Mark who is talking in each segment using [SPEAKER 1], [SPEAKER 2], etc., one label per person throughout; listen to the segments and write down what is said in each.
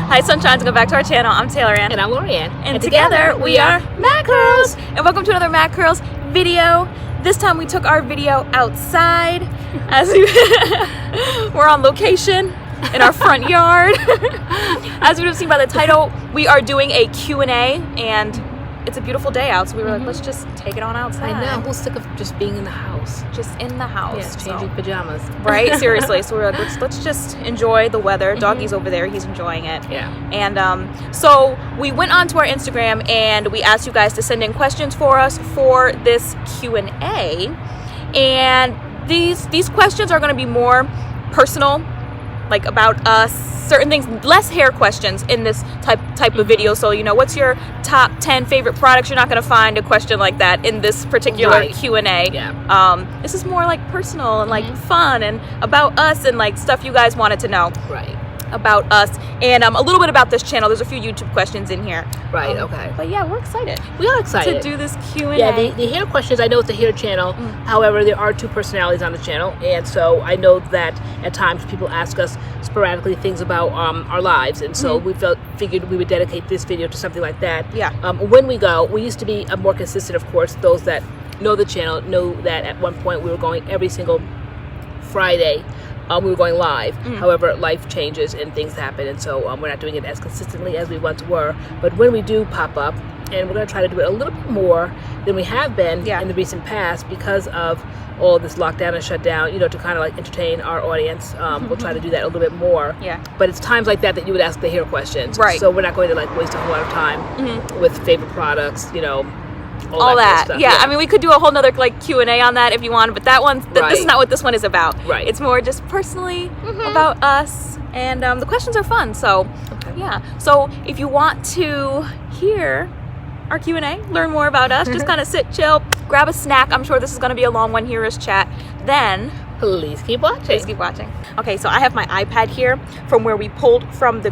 [SPEAKER 1] Hi Sunshines, welcome back to our channel. I'm TaylorAnne.
[SPEAKER 2] And I'm LoriAnne.
[SPEAKER 1] And together we are MADCURLS. And welcome to another MADCURLS video. This time we took our video outside as we're on location in our front yard. As you would have seen by the title, we are doing a Q&A and it's a beautiful day out, so we were like, let's just take it on outside.
[SPEAKER 2] I know, who's sick of just being in the house?
[SPEAKER 1] Just in the house.
[SPEAKER 2] Yes, changing pajamas.
[SPEAKER 1] Right, seriously. So we're like, let's just enjoy the weather. Doggy's over there, he's enjoying it.
[SPEAKER 2] Yeah.
[SPEAKER 1] And so we went onto our Instagram and we asked you guys to send in questions for us for this Q&A. And these questions are gonna be more personal, like about us, certain things, less hair questions in this type of video. So, you know, what's your top 10 favorite products? You're not going to find a question like that in this particular Q&A.
[SPEAKER 2] Yeah.
[SPEAKER 1] This is more like personal and like fun and about us and like stuff you guys wanted to know.
[SPEAKER 2] Right.
[SPEAKER 1] About us and a little bit about this channel. There's a few YouTube questions in here.
[SPEAKER 2] Right, okay.
[SPEAKER 1] But yeah, we're excited.
[SPEAKER 2] We are excited
[SPEAKER 1] to do this Q&A.
[SPEAKER 2] Yeah, the hair questions, I know it's a hair channel. However, there are two personalities on the channel. And so I know that at times people ask us sporadically things about our lives. And so we figured we would dedicate this video to something like that.
[SPEAKER 1] Yeah.
[SPEAKER 2] When we go, we used to be more consistent, of course. Those that know the channel know that at one point we were going every single Friday. We were going live. However, life changes and things happen, and so we're not doing it as consistently as we once were. But when we do pop up, and we're going to try to do it a little bit more than we have been in the recent past because of all this lockdown and shutdown, you know, to kind of like entertain our audience. We'll try to do that a little bit more.
[SPEAKER 1] Yeah.
[SPEAKER 2] But it's times like that that you would ask the hair questions.
[SPEAKER 1] Right.
[SPEAKER 2] So we're not going to like waste a whole lot of time with favorite products, you know,
[SPEAKER 1] all that.
[SPEAKER 2] Kind of stuff.
[SPEAKER 1] Yeah, I mean, we could do a whole nother like Q&A on that if you want, but that one, this is not what this one is about.
[SPEAKER 2] Right.
[SPEAKER 1] It's more just personally about us, and the questions are fun. So, yeah. So if you want to hear our Q&A, learn more about us, just kind of sit, chill, grab a snack. I'm sure this is going to be a long one. Hear us chat. Then
[SPEAKER 2] please keep watching.
[SPEAKER 1] Please keep watching. Okay, so I have my iPad here from where we pulled from the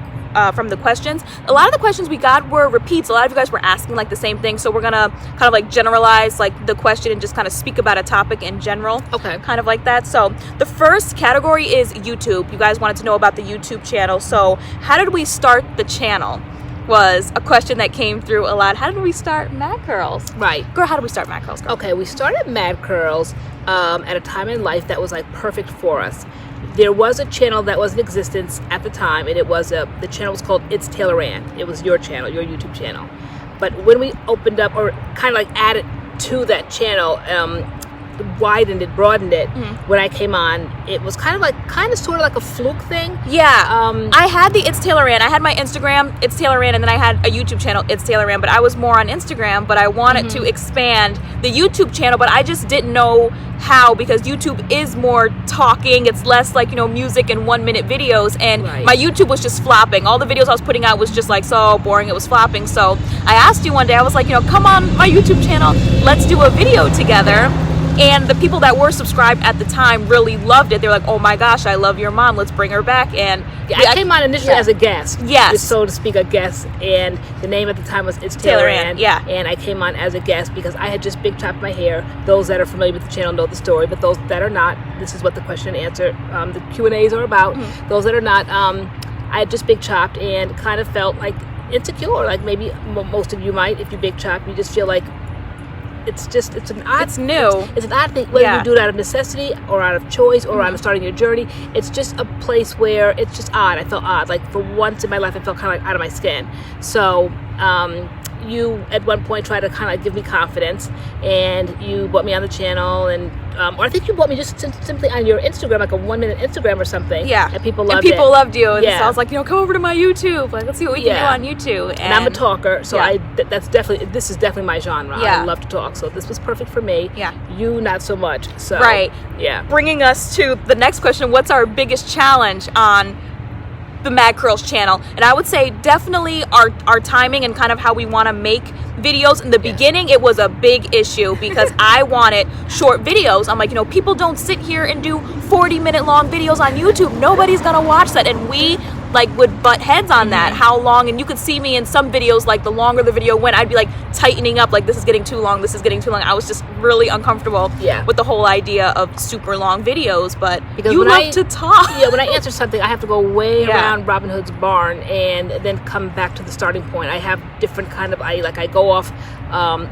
[SPEAKER 1] questions. A lot of the questions we got were repeats. A lot of you guys were asking like the same thing, so we're gonna kind of like generalize like the question and just kind of speak about a topic in general. Okay. Kind of like that. So the first category is YouTube. You guys wanted to know about the YouTube channel. So how did we start the channel? Was a question that came through a lot. How did we start MADCURLS? Right. Girl, how did we start MADCURLS? Girl?
[SPEAKER 2] Okay, we started MADCURLS at a time in life that was like perfect for us. There was a channel that was in existence at the time, and it was the channel was called It's TaylorAnne. It was your channel, your YouTube channel. But when we opened up, or kind of like added to that channel, widened it, broadened it, when I came on, it was kind of sort of like a fluke thing.
[SPEAKER 1] Yeah. I had the It's TaylorAnne. I had my Instagram, It's TaylorAnne, and then I had a YouTube channel, It's TaylorAnne, but I was more on Instagram, but I wanted to expand the YouTube channel, but I just didn't know how, because YouTube is more talking. It's less like, you know, music and 1-minute videos, and my YouTube was just flopping. All the videos I was putting out was just like so boring, it was flopping. So I asked you one day, I was like, you know, come on my YouTube channel, let's do a video together. And the people that were subscribed at the time really loved it. They're like, oh my gosh, I love your mom, let's bring her back. And
[SPEAKER 2] I came on initially as a guest.
[SPEAKER 1] Yes.
[SPEAKER 2] So to speak, a guest. And the name at the time was It's TaylorAnne. Yeah. And I came on as a guest because I had just big chopped my hair. Those that are familiar with the channel know the story, but those that are not, this is what the question and answer, the Q&As are about. Those that are not, I had just big chopped and kind of felt like insecure, like maybe most of you might. If you big chop, you just feel like it's an odd thing, whether you do it out of necessity or out of choice or out of starting your journey. It's just a place where it's just odd. I felt odd, like for once in my life I felt kind of like out of my skin. So you at one point tried to kind of give me confidence, and you brought me on the channel, and or I think you brought me just simply on your Instagram, like a 1-minute Instagram or something. Yeah. And people loved it.
[SPEAKER 1] Loved you. And so I was like, you know, come over to my YouTube. Like, let's see what we can do on YouTube.
[SPEAKER 2] And I'm a talker, so this is definitely my genre. I love to talk, so this was perfect for me. Yeah. You not so much. So yeah.
[SPEAKER 1] Bringing us to the next question: what's our biggest challenge on the MADCURLS channel? And I would say definitely our timing and kind of how we want to make videos. In the beginning, it was a big issue because I wanted short videos. I'm like, you know, people don't sit here and do 40-minute long videos on YouTube. Nobody's gonna watch that. And we like would butt heads on that, how long, and you could see me in some videos, like the longer the video went, I'd be like tightening up, like this is getting too long, this is getting too long. I was just really uncomfortable with the whole idea of super long videos, but because you love to talk.
[SPEAKER 2] When I answer something, I have to go way around Robin Hood's barn and then come back to the starting point. I have different kind of, I go off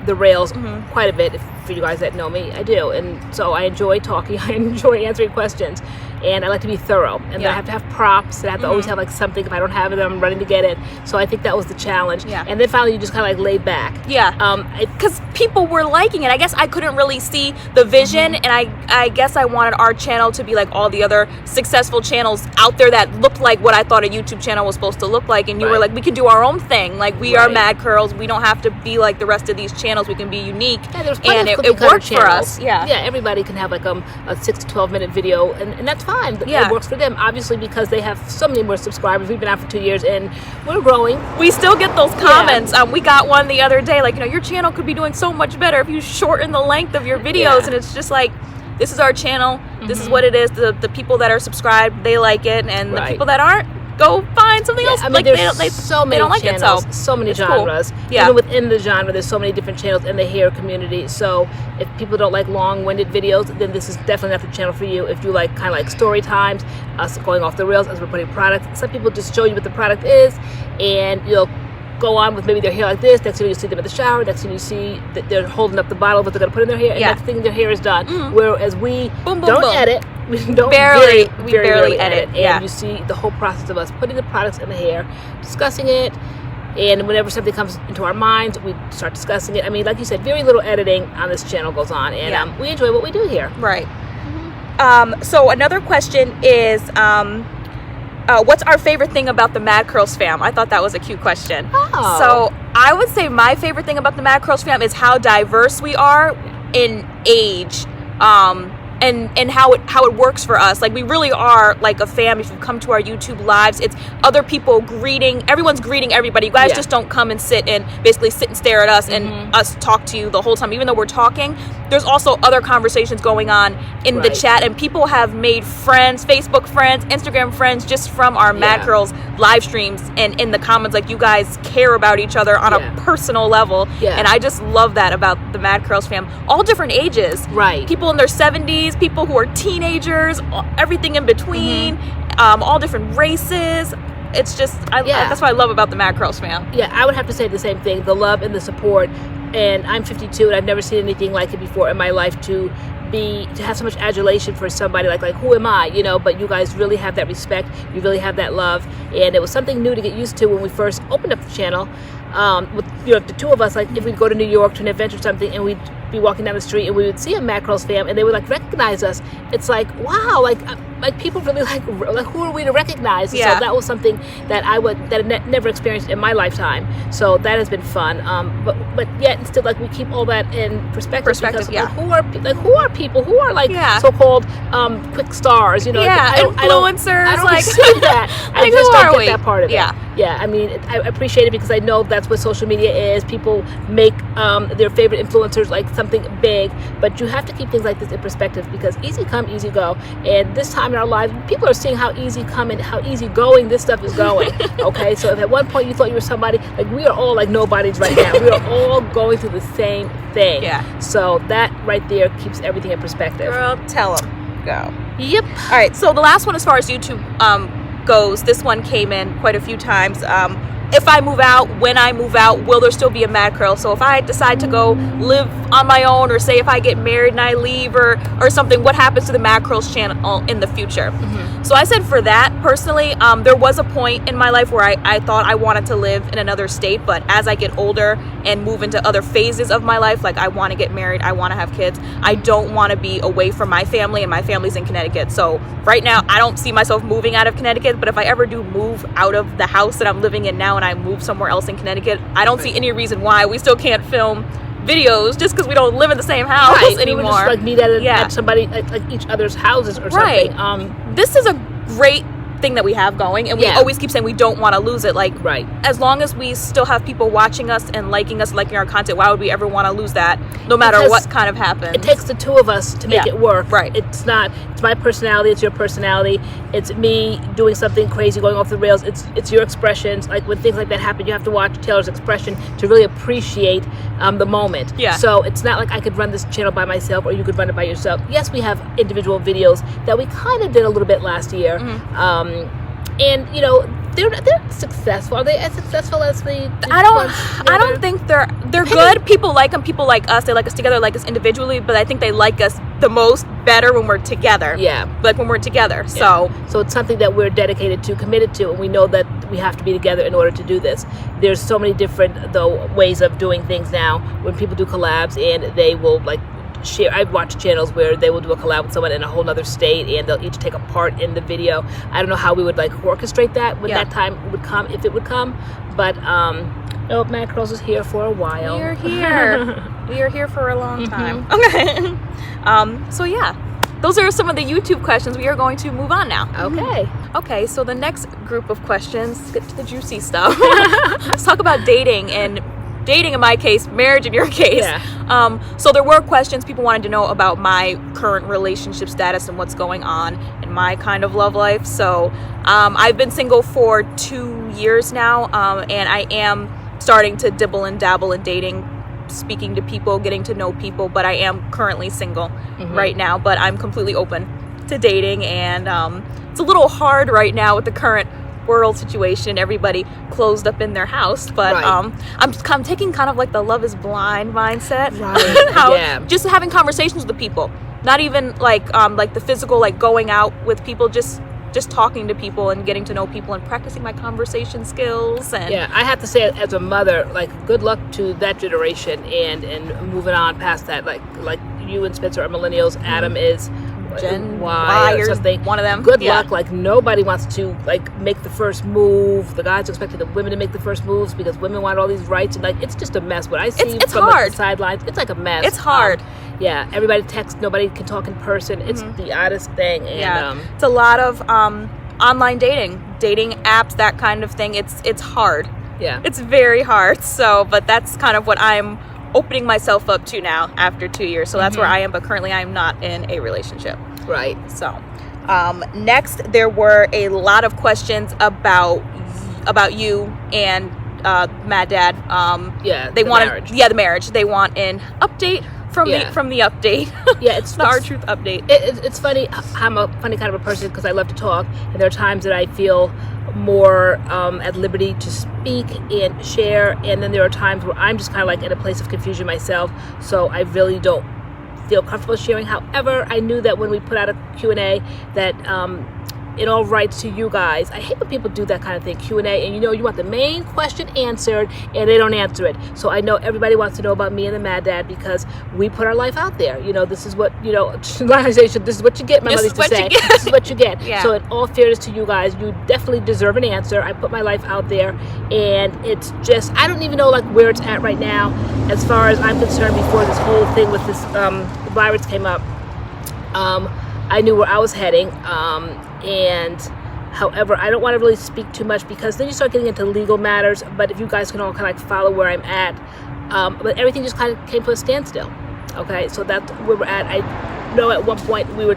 [SPEAKER 2] the rails quite a bit. For you guys that know me, I do, and so I enjoy talking. I enjoy answering questions, and I like to be thorough. And then I have to have props, and I have to always have like something. If I don't have it, I'm running to get it. So I think that was the challenge. And then finally, you just kind of like laid back.
[SPEAKER 1] Because people were liking it. I guess I couldn't really see the vision, and I guess I wanted our channel to be like all the other successful channels out there that looked like what I thought a YouTube channel was supposed to look like. And you were like, we can do our own thing. Like we are Mad Curls. We don't have to be like the rest of these channels. We can be unique. And it worked for us.
[SPEAKER 2] Everybody can have like a 6 to 12 minute video, and that's fine. It works for them, obviously, because they have so many more subscribers. We've been out for 2 years and we're growing.
[SPEAKER 1] We still get those comments. We got one the other day, like, your channel could be doing so much better if you shorten the length of your videos. And it's just like, this is our channel, this is what it is. The people that are subscribed, they like it, and the people that aren't, go find something else.
[SPEAKER 2] I mean,
[SPEAKER 1] like
[SPEAKER 2] there's so many
[SPEAKER 1] don't
[SPEAKER 2] channels,
[SPEAKER 1] like it,
[SPEAKER 2] so many genres. Cool. Even within the genre, there's so many different channels in the hair community. So if people don't like long-winded videos, then this is definitely not the channel for you. If you like kind of like story times, us going off the rails as we're putting products. Some people just show you what the product is, and you'll go on with maybe their hair like this. Next thing you see them in the shower. Next thing you see that they're holding up the bottle of what they're going to put in their hair, and next thing their hair is done. Whereas we don't edit. We don't
[SPEAKER 1] barely
[SPEAKER 2] edit. And you see the whole process of us putting the products in the hair, discussing it, and whenever something comes into our minds, we start discussing it. I mean, like you said, very little editing on this channel goes on, and we enjoy what we do here.
[SPEAKER 1] Right. So another question is, what's our favorite thing about the Mad Curls fam? I thought that was a cute question. So I would say my favorite thing about the Mad Curls fam is how diverse we are in age. And how it works for us. Like, we really are like a fam. If you come to our YouTube lives, it's other people everyone's greeting everybody. You guys just don't come and sit and stare at us and us talk to you the whole time. Even though we're talking, there's also other conversations going on in the chat, and people have made friends, Facebook friends, Instagram friends, just from our Mad Curls live streams and in the comments. Like, you guys care about each other on a personal level, and I just love that about the Mad Curls fam. All different ages, people in their 70s, people who are teenagers, everything in between, all different races. It's just, that's what I love about the Mad Curls fam.
[SPEAKER 2] I would have to say the same thing, the love and the support. And I'm 52 and I've never seen anything like it before in my life, to have so much adulation for somebody like who am I, but you guys really have that respect, you really have that love, and it was something new to get used to when we first opened up the channel. With the two of us, like if we'd go to New York to an event or something, and we'd be walking down the street and we would see a Mad Curls fam, and they would like recognize us. It's like, wow, like people really like who are we to recognize? So that was something that I never experienced in my lifetime. So that has been fun. But yet still, like, we keep all that in perspective. Because, like, who are people who are like so-called quick stars?
[SPEAKER 1] Influencers.
[SPEAKER 2] I don't
[SPEAKER 1] like
[SPEAKER 2] see that. I just don't get that part of it.
[SPEAKER 1] Yeah.
[SPEAKER 2] I mean, I appreciate it because I know that's what social media is. People make their favorite influencers like something big, but you have to keep things like this in perspective, because easy come, easy go. And this time in our lives, people are seeing how easy come and how easy going this stuff is going. Okay, so if at one point you thought you were somebody, like, we are all like nobodies right now. We are all going through the same thing. So that right there keeps everything in perspective.
[SPEAKER 1] Girl, tell them. Go.
[SPEAKER 2] Yep.
[SPEAKER 1] All right, so the last one as far as YouTube goes, this one came in quite a few times. If I move out, when I move out, will there still be a Mad Curl? So if I decide to go live on my own, or say if I get married and I leave or something, what happens to the Mad Curls channel in the future? So I said for that, personally, there was a point in my life where I thought I wanted to live in another state, but as I get older and move into other phases of my life, like I want to get married, I want to have kids, I don't want to be away from my family, and my family's in Connecticut. So right now, I don't see myself moving out of Connecticut, but if I ever do move out of the house that I'm living in now and I move somewhere else in Connecticut, I don't see any reason why we still can't film videos just because we don't live in the same house anymore.
[SPEAKER 2] We would just like meet at somebody like each other's houses or something.
[SPEAKER 1] This is a great thing that we have going, and we always keep saying we don't want to lose it. Like, as long as we still have people watching us and liking our content, why would we ever want to lose that, no matter what kind of happens?
[SPEAKER 2] It takes the two of us to make it work. It's my personality, it's your personality, it's me doing something crazy, going off the rails, it's your expressions. Like, when things like that happen, you have to watch Taylor's expression to really appreciate the moment. So it's not like I could run this channel by myself, or you could run it by yourself. Yes, we have individual videos that we kind of did a little bit last year. And you know, they're successful. Are they as successful as the
[SPEAKER 1] I don't think they're good. People like them. People like us. They like us together, like us individually. But I think they like us the most better when we're together. Like when we're together. So
[SPEAKER 2] it's something that we're dedicated to, committed to, and we know that we have to be together in order to do this. There's so many different ways of doing things now. When people do collabs and they will like share. I've watched channels where they will do a collab with someone in a whole other state, and they'll each take a part in the video. I don't know how we would like orchestrate that when that time would come, if it would come. But MADCURLS is here for a while.
[SPEAKER 1] We're here. We are here for a long time. Okay. So yeah, those are some of the YouTube questions. We are going to move on now. Okay, so the next group of questions, let's get to the juicy stuff. Let's talk about dating, and dating in my case, marriage in your case. So there were questions. People wanted to know about my current relationship status and what's going on in my kind of love life. So I've been single for 2 years now, and I am starting to dibble and dabble in dating, speaking to people, getting to know people, but I am currently single right now. But I'm completely open to dating, and it's a little hard right now with the current world situation, everybody closed up in their house, but I'm taking kind of like the Love is Blind mindset. Just having conversations with people, not even like the physical, like going out with people, just talking to people and getting to know people and practicing my conversation skills. And
[SPEAKER 2] I have to say, as a mother, like, good luck to that generation and moving on past that. Like you and Spencer are millennials. Adam is Gen Y or something.
[SPEAKER 1] One of them.
[SPEAKER 2] Good luck. Like, nobody wants to like make the first move. The guys expected the women to make the first moves because women want all these rights, and like it's just a mess. What I see
[SPEAKER 1] it's
[SPEAKER 2] from
[SPEAKER 1] hard.
[SPEAKER 2] Like, the sidelines, it's like a mess.
[SPEAKER 1] It's hard.
[SPEAKER 2] Everybody texts. Nobody can talk in person. It's the oddest thing. And,
[SPEAKER 1] it's a lot of online dating apps, that kind of thing. It's hard. It's very hard. So, but that's kind of what I'm opening myself up to now after 2 years. So that's where I am, but currently I'm not in a relationship. So next, there were a lot of questions about you and Mad Dad. They wanted marriage. The marriage. They want an update from the update.
[SPEAKER 2] It's
[SPEAKER 1] the R-Truth update.
[SPEAKER 2] It's funny. I'm a funny kind of a person because I love to talk, and there are times that I feel more at liberty to speak and share, and then there are times where I'm just kind of like in a place of confusion myself, so I really don't feel comfortable sharing. However, I knew that when we put out a Q&A that in all rights to you guys. I hate when people do that kind of thing, Q&A, and you want the main question answered and they don't answer it. So I know everybody wants to know about me and the Mad Dad because we put our life out there. This is what, this is what you get, my mother used to say. This is what you get. So in all fairness to you guys, you definitely deserve an answer. I put my life out there, and it's just, I don't even know like where it's at right now as far as I'm concerned. Before this whole thing with this the virus came up, I knew where I was heading, and however, I don't want to really speak too much because then you start getting into legal matters. But if you guys can all kind of like follow where I'm at, but everything just kind of came to a standstill. Okay, so that's where we're at. I know at one point we were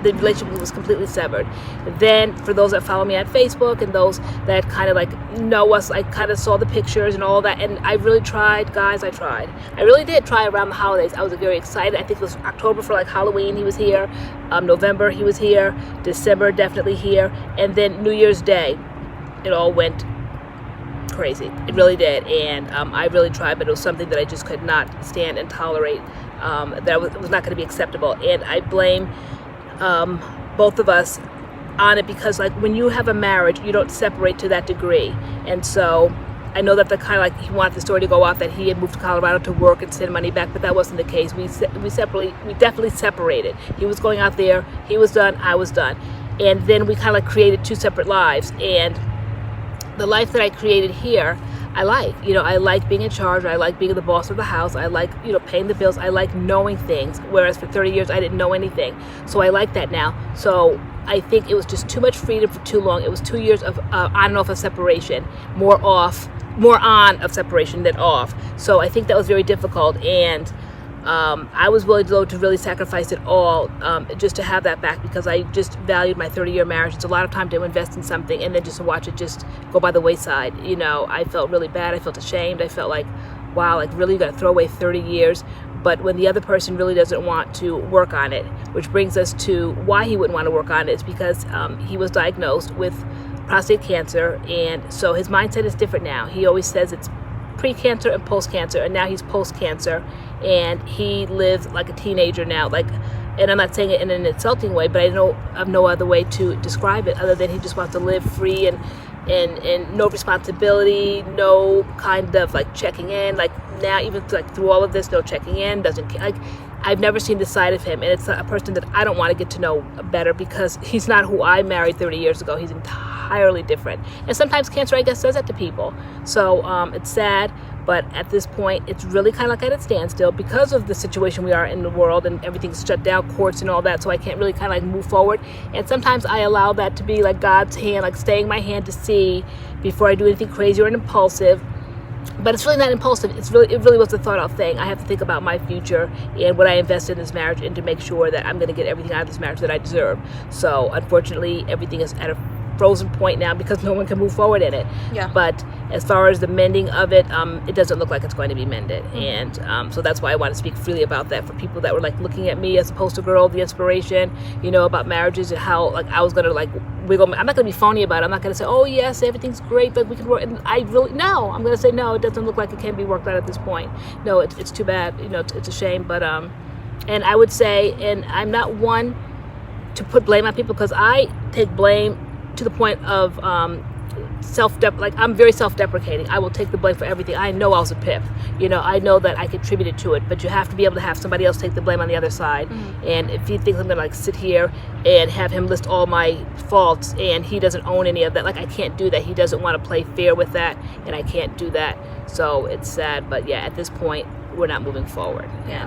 [SPEAKER 2] the relationship was completely severed. Then for those that follow me on Facebook and those that kind of like know us, I kind of saw the pictures and all that, and I really tried, guys. I really did try around the holidays. I was very excited. I think it was October for like Halloween he was here, November he was here, December definitely here, and then New Year's Day it all went crazy. It really did. And I really tried, but it was something that I just could not stand and tolerate. That was not going to be acceptable, and I blame both of us on it because like when you have a marriage, you don't separate to that degree. And so I know that the kind of like he wanted the story to go off that he had moved to Colorado to work and send money back, but that wasn't the case. We definitely separated. He was going out there, he was done, I was done, and then we kind of like created two separate lives. And the life that I created here, I like being in charge. I like being the boss of the house. I like, paying the bills. I like knowing things. Whereas for 30 years, I didn't know anything. So I like that now. So I think it was just too much freedom for too long. It was 2 years of on and off of separation, more on of separation than off. So I think that was very difficult, and I was willing to really sacrifice it all just to have that back, because I just valued my 30-year marriage. It's a lot of time to invest in something and then just to watch it just go by the wayside. You know, I felt really bad. I felt ashamed. I felt like, wow, like really you got to throw away 30 years. But when the other person really doesn't want to work on it, which brings us to why he wouldn't want to work on it, is because he was diagnosed with prostate cancer, and so his mindset is different now. He always says it's pre-cancer and post-cancer, and now he's post-cancer, and he lives like a teenager now. Like, and I'm not saying it in an insulting way, but I know of no other way to describe it other than he just wants to live free and no responsibility, no kind of like checking in. Like now, even like through all of this, no checking in, doesn't like. I've never seen this side of him, and it's a person that I don't want to get to know better, because he's not who I married 30 years ago. He's entirely different. And sometimes cancer, I guess, says that to people. So it's sad, but at this point, it's really kind of like at a standstill because of the situation we are in the world, and everything's shut down, courts and all that, so I can't really kind of like move forward. And sometimes I allow that to be like God's hand, like staying my hand to see before I do anything crazy or impulsive. But it's really not impulsive. It really was a thought out thing. I have to think about my future and what I invest in this marriage, and to make sure that I'm going to get everything out of this marriage that I deserve. So unfortunately, everything is at a frozen point now because no one can move forward in it. Yeah. But as far as the mending of it, it doesn't look like it's going to be mended. Mm-hmm. And so that's why I want to speak freely about that for people that were like looking at me as a poster girl, the inspiration, you know, about marriages and how like I was going to like wiggle. I'm not going to be phony about it. I'm not going to say, oh yes, everything's great, like we can work. And I'm going to say, no, it doesn't look like it can be worked out at this point. No, it's too bad. You know, it's a shame. But and I would say, and I'm not one to put blame on people, because I take blame to the point of I'm very self-deprecating. I will take the blame for everything. I know I was a pip. You know, I know that I contributed to it, but you have to be able to have somebody else take the blame on the other side. Mm-hmm. And if he thinks I'm gonna like sit here and have him list all my faults and he doesn't own any of that, like I can't do that. He doesn't want to play fair with that, and I can't do that. So it's sad, but yeah, at this point, we're not moving forward. Yeah.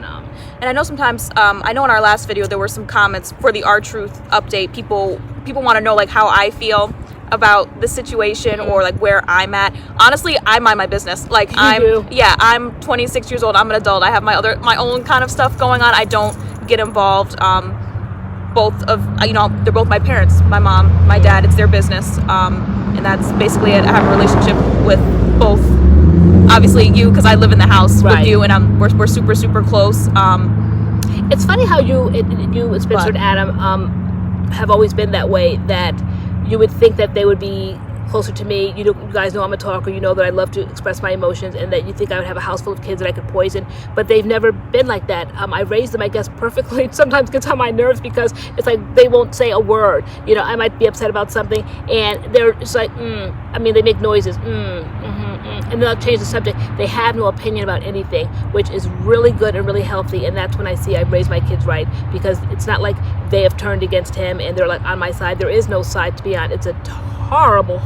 [SPEAKER 2] And
[SPEAKER 1] I know sometimes, I know in our last video there were some comments for the R Truth update. People want to know like how I feel about the situation, or like where I'm at. Honestly, I mind my business. Like I'm 26 years old. I'm an adult. I have my own kind of stuff going on. I don't get involved. Both of, you know, they're both my parents, my mom, my dad. It's their business, and that's basically it. I have a relationship with both. Obviously you, because I live in the house with you, and we're super, super close.
[SPEAKER 2] It's funny how you Spencer and Adam have always been that way, that you would think that they would be closer to me. You guys know I'm a talker. You know that I love to express my emotions, and that you think I would have a house full of kids that I could poison. But they've never been like that. I raised them, I guess, perfectly. It sometimes gets on my nerves because it's like they won't say a word. You know, I might be upset about something, and they're just like, I mean, they make noises, and they'll change the subject. They have no opinion about anything, which is really good and really healthy. And that's when I see I've raised my kids right, because it's not like they have turned against him and they're like on my side. There is no side to be on. It's a horrible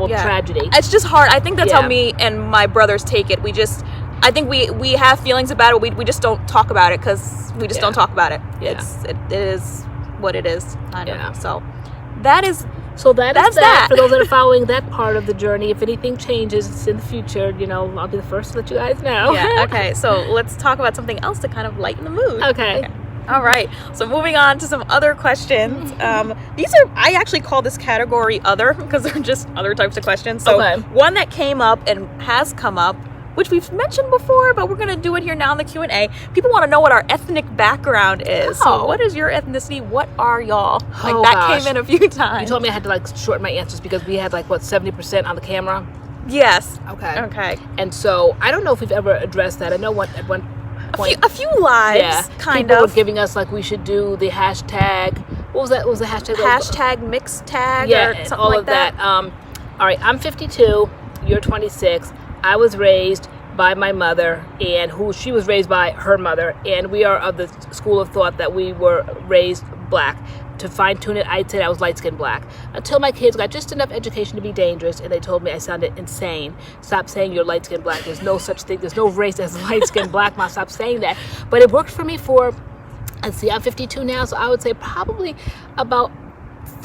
[SPEAKER 2] tragedy.
[SPEAKER 1] It's just hard. I think that's how me and my brothers take it. I think we have feelings about it. We just don't talk about it because we just don't talk about it.
[SPEAKER 2] Yeah.
[SPEAKER 1] It is what it is. I don't know. So that's
[SPEAKER 2] that. For those that are following that part of the journey, if anything changes in the future, you know, I'll be the first to let you guys know.
[SPEAKER 1] Yeah. Okay. So let's talk about something else to kind of lighten the mood.
[SPEAKER 2] Okay.
[SPEAKER 1] All right. So moving on to some other questions. I actually call this category other because they're just other types of questions. So one that came up and has come up, which we've mentioned before, but we're going to do it here now in the Q&A. People want to know what our ethnic background is. So what is your ethnicity? What are y'all? Came in a few times.
[SPEAKER 2] You told me I had to like shorten my answers because we had like, 70% on the camera?
[SPEAKER 1] Yes.
[SPEAKER 2] Okay. And so I don't know if we've ever addressed that. I know at one point.
[SPEAKER 1] A few lives,
[SPEAKER 2] People were giving us like we should do the hashtag. What was that? What was the hashtag?
[SPEAKER 1] Hashtag mixed tag or something
[SPEAKER 2] all
[SPEAKER 1] like
[SPEAKER 2] of that. All right, I'm 52. You're 26. I was raised by my mother, and she was raised by her mother, and we are of the school of thought that we were raised black. To fine-tune it, I'd say I was light-skinned black. Until my kids got just enough education to be dangerous, and they told me I sounded insane. Stop saying you're light-skinned black. There's no such thing. There's no race as light-skinned black. Mom, stop saying that. But it worked for me for, I'm 52 now, so I would say probably about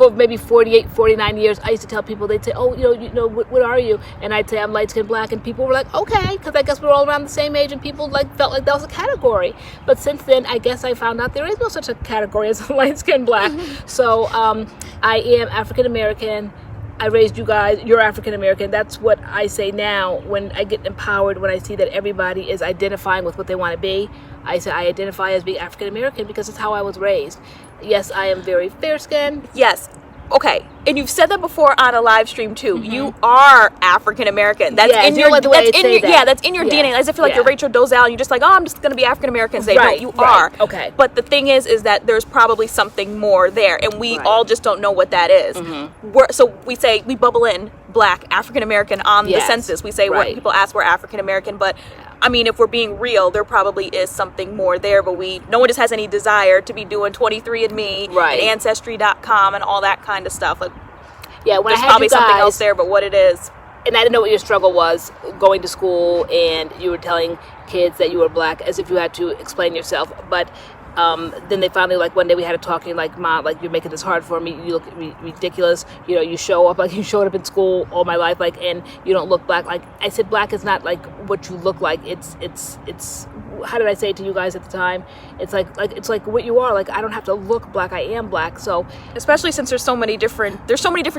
[SPEAKER 2] for maybe 48, 49 years, I used to tell people, they'd say, oh, what are you? And I'd say I'm light-skinned black, and people were like, okay, because I guess we're all around the same age, and people like felt like that was a category. But since then, I guess I found out there is no such a category as a light-skinned black. So I am African American. I raised you guys, you're African American. That's what I say now when I get empowered, when I see that everybody is identifying with what they want to be. I say I identify as being African American because it's how I was raised. Yes, I am very fair-skinned.
[SPEAKER 1] Yes. Okay, and you've said that before on a live stream too. You are African American. That's in your that's in your DNA. As if you're like you're Rachel Dolezal, and you're just like, oh, I'm just gonna be African American today. No, you are.
[SPEAKER 2] Okay.
[SPEAKER 1] But the thing is that there's probably something more there, and we all just don't know what that is. So we bubble in black African American on the census. We say what people ask, we're African American, but I mean, if we're being real, there probably is something more there, but no one just has any desire to be doing 23andMe and Ancestry.com and all that kind of stuff. Like,
[SPEAKER 2] when
[SPEAKER 1] there's probably something else there, but what it is.
[SPEAKER 2] And I didn't know what your struggle was going to school, and you were telling kids that you were black as if you had to explain yourself. But then they finally, like, one day we had a talk, and you're like, Mom, like, you're making this hard for me. You look ridiculous. You show up like you showed up in school all my life, like, and you don't look black. Like, I said, black is not like what you look like. It's how did I say it to you guys at the time? It's like what you are. Like, I don't have to look black. I am black. So
[SPEAKER 1] especially since there's so many different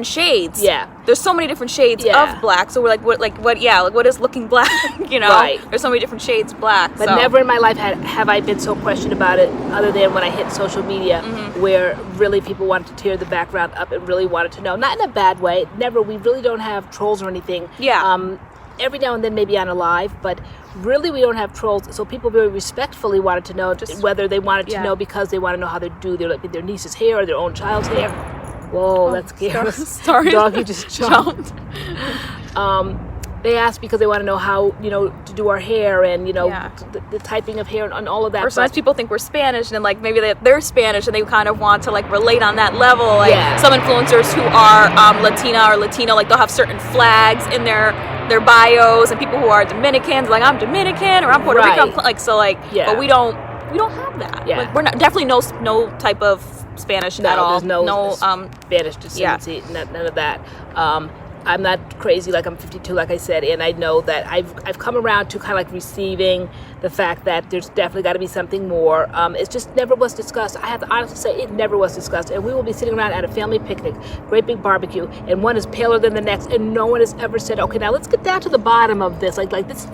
[SPEAKER 1] shades.
[SPEAKER 2] Yeah.
[SPEAKER 1] There's so many different shades of black. So we're like, what is looking black?
[SPEAKER 2] Right.
[SPEAKER 1] There's so many different shades of black.
[SPEAKER 2] But never in my life have I been so questioned about it, other than when I hit social media, where really people wanted to tear the background up and really wanted to know. Not in a bad way. Never. We really don't have trolls or anything.
[SPEAKER 1] Yeah.
[SPEAKER 2] Every now and then maybe on a live, but really we don't have trolls. So people very respectfully wanted to know whether they wanted to know because they want to know how they do their niece's hair or their own child's hair. Whoa, that's scary.
[SPEAKER 1] Sorry.
[SPEAKER 2] Doggy just jumped. They ask because they want to know how, to do our hair and, the typing of hair and all of that.
[SPEAKER 1] Or sometimes people think we're Spanish, and then, like, maybe they're Spanish and they kind of want to, like, relate on that level. Like, some influencers who are Latina or Latino, like, they'll have certain flags in their bios, and people who are Dominicans, like, I'm Dominican or I'm Puerto Rican. Like, so, like, but we don't have that.
[SPEAKER 2] Yeah.
[SPEAKER 1] Like, we're not, definitely no type of Spanish at all.
[SPEAKER 2] There's no Spanish descendancy, none of that. I'm not crazy, like I'm 52, like I said, and I know that I've come around to kind of like receiving the fact that there's definitely got to be something more. It just never was discussed. I have to honestly say it never was discussed. And we will be sitting around at a family picnic, great big barbecue, and one is paler than the next, and no one has ever said, okay, now let's get down to the bottom of this. Like this.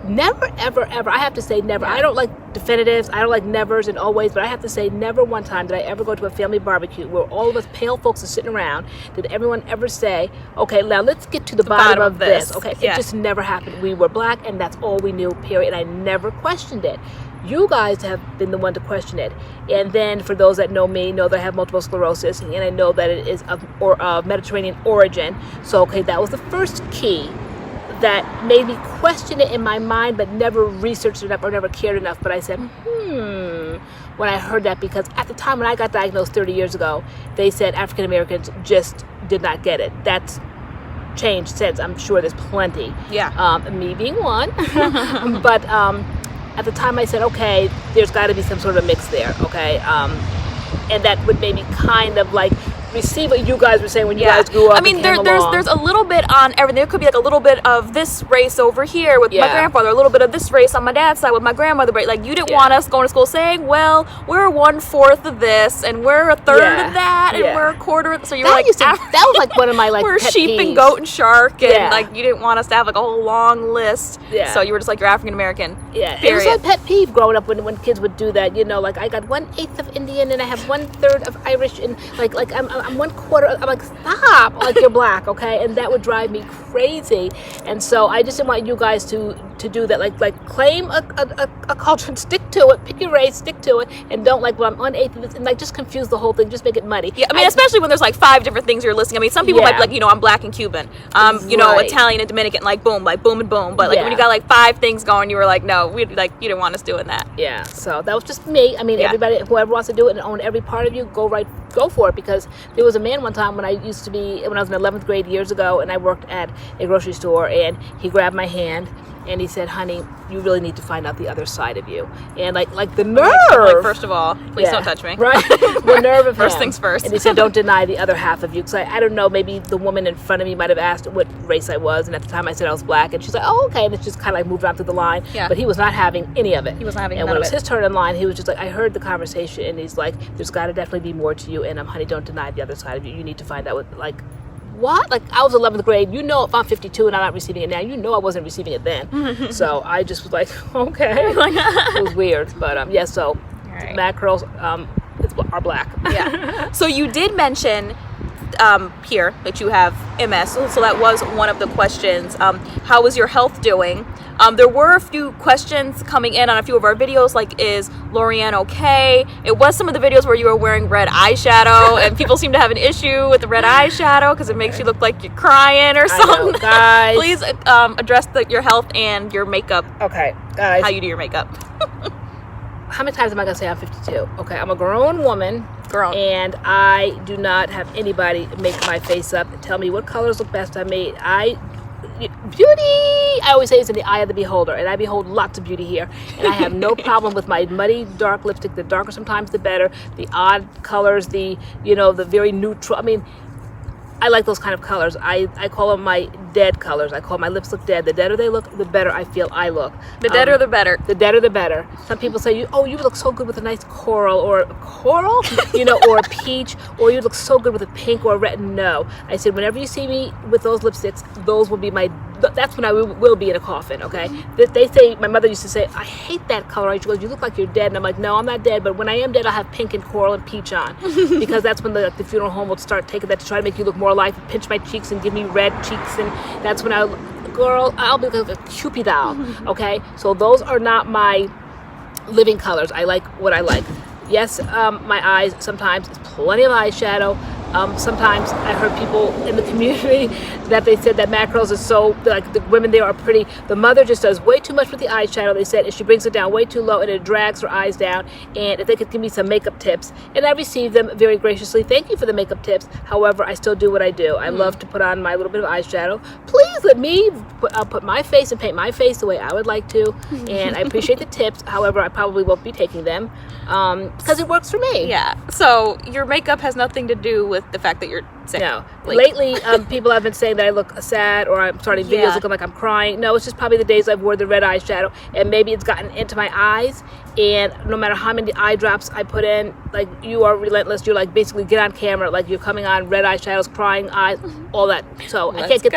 [SPEAKER 2] Never, ever, ever. I have to say never. I don't like definitives. I don't like nevers and always, but I have to say never one time did I ever go to a family barbecue where all of us pale folks are sitting around. Did everyone ever say, okay, now let's get to the bottom of this. Okay, it just never happened. We were black and that's all we knew, period. And I never questioned it. You guys have been the one to question it. And then for those that know me, know that I have multiple sclerosis, and I know that it is of Mediterranean origin. So, okay, that was the first key that made me question it in my mind, but never researched it enough or never cared enough. But I said, when I heard that, because at the time when I got diagnosed 30 years ago, they said African Americans just did not get it. That's changed since. I'm sure there's plenty.
[SPEAKER 1] Yeah.
[SPEAKER 2] Me being one. But at the time I said, okay, there's got to be some sort of mix there, okay? And that would maybe kind of like receive what you guys were saying when you guys grew up.
[SPEAKER 1] I mean, there's a little bit on everything. There could be like a little bit of this race over here with my grandfather, a little bit of this race on my dad's side with my grandmother. But like, you didn't want us going to school saying, well, we're 1/4 of this and we're 1/3 of that and we're 1/4 of. So you were like,
[SPEAKER 2] that was like one of my like
[SPEAKER 1] we're
[SPEAKER 2] pet
[SPEAKER 1] sheep
[SPEAKER 2] peeves.
[SPEAKER 1] and goat and shark, and like you didn't want us to have like a whole long list. So you were just like, you're African American.
[SPEAKER 2] Yeah, it was a pet peeve growing up when kids would do that. Like I got 1/8 of Indian and I have 1/3 of Irish, and like I'm 1/4. I'm like, stop, like you're black, okay? And that would drive me crazy. And so I just didn't want you guys to do that. Like claim a culture and stick to it. Pick your race, stick to it, and don't like, well, I'm 1/8 of this, and like just confuse the whole thing. Just make it muddy.
[SPEAKER 1] Yeah, I mean, especially when there's like 5 different things you're listing. I mean, some people might be like, I'm black and Cuban, Italian and Dominican, like boom and boom. But like when you got like 5 things going, you were like, no, you didn't want us doing that.
[SPEAKER 2] Yeah. So that was just me. I mean, everybody, whoever wants to do it and own every part of you, go for it. Because there was a man one time when I was in 11th grade years ago, and I worked at a grocery store, and he grabbed my hand and he said, honey, you really need to find out the other side of you. And like the nerve.
[SPEAKER 1] Like, first of all, please don't touch me.
[SPEAKER 2] Right. The nerve of
[SPEAKER 1] first
[SPEAKER 2] him.
[SPEAKER 1] things first.
[SPEAKER 2] And he said, don't deny the other half of you. Because I don't know, maybe the woman in front of me might have asked what race I was, and at the time I said I was black, and she's like, oh, okay, and it's just kind of like moved on through the line.
[SPEAKER 1] Yeah.
[SPEAKER 2] But he was not having any of it.
[SPEAKER 1] He wasn't having
[SPEAKER 2] And
[SPEAKER 1] none
[SPEAKER 2] when
[SPEAKER 1] of
[SPEAKER 2] it was his turn in line, he was just like, I heard the conversation, and he's like, there's got to definitely be more to you, and honey, don't deny the other side of you. You need to find out what, like, what? Like, I was 11th grade. You know, if I'm 52 and I'm not receiving it now, you know I wasn't receiving it then. So I just was like, okay. It was weird. But, yeah, so right. MADCURLS are black.
[SPEAKER 1] Yeah. So you did mention here that you have MS. So that was one of the questions. How is your health doing? There were a few questions coming in on a few of our videos, like, is LoriAnne okay? It was some of the videos where you were wearing red eyeshadow, and people seem to have an issue with the red eyeshadow because it makes you look like you're crying or something.
[SPEAKER 2] I know, guys.
[SPEAKER 1] Please address your health and your makeup.
[SPEAKER 2] Okay, guys.
[SPEAKER 1] How you do your makeup.
[SPEAKER 2] How many times am I going to say I'm 52? Okay, I'm a grown woman.
[SPEAKER 1] Grown.
[SPEAKER 2] And I do not have anybody make my face up and tell me what colors look best on me. Beauty, I always say, is in the eye of the beholder, and I behold lots of beauty here, and I have no problem with my muddy dark lipstick. The darker sometimes the better, the odd colors, the very neutral. I mean, I like those kind of colors. I call them my dead colors. I call my lips look dead. The deader they look, the better I feel I look.
[SPEAKER 1] The deader the better.
[SPEAKER 2] The deader the better. Some people say, you look so good with a nice coral, or or a peach, or you look so good with a pink or a red. No. I said, whenever you see me with those lipsticks, those will be that's when I will be in a coffin, okay? They say, my mother used to say, I hate that color. She goes, you look like you're dead. And I'm like, no, I'm not dead, but when I am dead, I'll have pink and coral and peach on. Because that's when the funeral home will start taking that to try to make you look more alive, pinch my cheeks and give me red cheeks, and that's when I'll be like a Cupid doll, okay? So those are not my living colors. I like what I like. Yes, my eyes, sometimes it's plenty of eyeshadow. Sometimes I heard people in the community that they said that MADCURLS is so, like, the women there are pretty. The mother just does way too much with the eyeshadow, they said, and she brings it down way too low, and it drags her eyes down. And if they could give me some makeup tips, and I received them very graciously. Thank you for the makeup tips. However, I still do what I do. I love to put on my little bit of eyeshadow. Please let me put my face and paint my face the way I would like to. And I appreciate the tips. However, I probably won't be taking them because it works for me.
[SPEAKER 1] Yeah. So your makeup has nothing to do with the fact that you're sick.
[SPEAKER 2] No. Lately, people have been saying that I look sad, or I'm starting videos looking like I'm crying. No, it's just probably the days I've wore the red eyeshadow, and maybe it's gotten into my eyes, and no matter how many eye drops I put in, like, you are relentless. You're like, basically get on camera, like you're coming on red eyeshadows, crying eyes, all that. So I can't get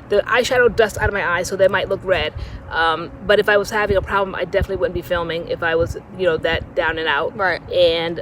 [SPEAKER 2] the eyeshadow dust out of my eyes, so they might look red. But if I was having a problem, I definitely wouldn't be filming if I was, that down and out.
[SPEAKER 1] Right.
[SPEAKER 2] And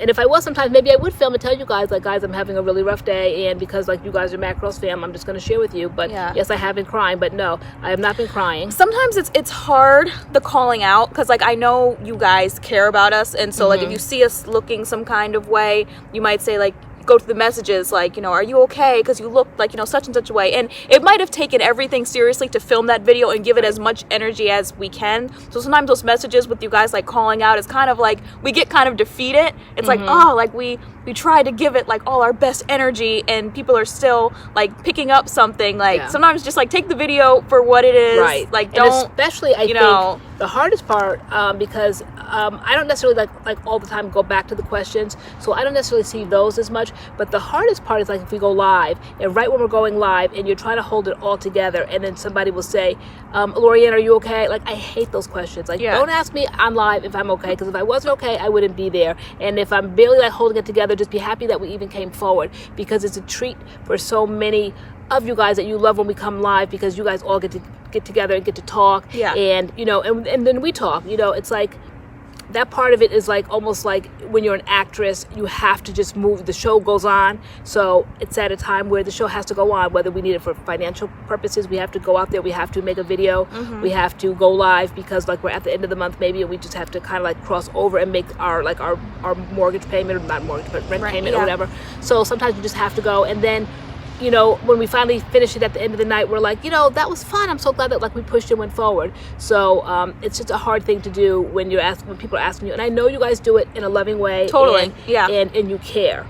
[SPEAKER 2] if I was, sometimes maybe I would film and tell you guys, like, guys, I'm having a really rough day, and because, like, you guys are MADCURLS fam, I'm just going to share with you. But yes, I have been crying, but no, I have not been crying.
[SPEAKER 1] Sometimes it's hard, the calling out, because, like, I know you guys care about us, and so like, if you see us looking some kind of way, you might say, like, go to the messages, like, are you okay, because you look like, such and such a way. And it might have taken everything seriously to film that video and give it as much energy as we can. So sometimes those messages with you guys, like, calling out, is kind of like, we get kind of defeated. It's like, oh, like, we try to give it, like, all our best energy, and people are still, like, picking up something. Like, sometimes just, like, take the video for what it is.
[SPEAKER 2] Right.
[SPEAKER 1] Like, don't,
[SPEAKER 2] and especially, I think the hardest part, because I don't necessarily like all the time go back to the questions, so I don't necessarily see those as much. But the hardest part is, like, if we go live, and right when we're going live, and you're trying to hold it all together, and then somebody will say, LoriAnne, are you okay? Like, I hate those questions. Like, don't ask me on live if I'm okay, because if I wasn't okay, I wouldn't be there. And if I'm barely, like, holding it together, just be happy that we even came forward, because it's a treat for so many of you guys that you love when we come live, because you guys all get together and get to talk. And and then we talk. It's like, that part of it is, like, almost like when you're an actress, you have to just move. The show goes on, so it's at a time where the show has to go on, whether we need it for financial purposes. We have to go out there, we have to make a video, we have to go live, because, like, we're at the end of the month maybe, and we just have to kind of, like, cross over and make our mortgage payment, or not mortgage, but rent payment or whatever. So sometimes you just have to go, and then when we finally finish it at the end of the night, we're like, that was fun. I'm so glad that, like, we pushed and went forward. So it's just a hard thing to do when people are asking you. And I know you guys do it in a loving way.
[SPEAKER 1] Totally.
[SPEAKER 2] And you care.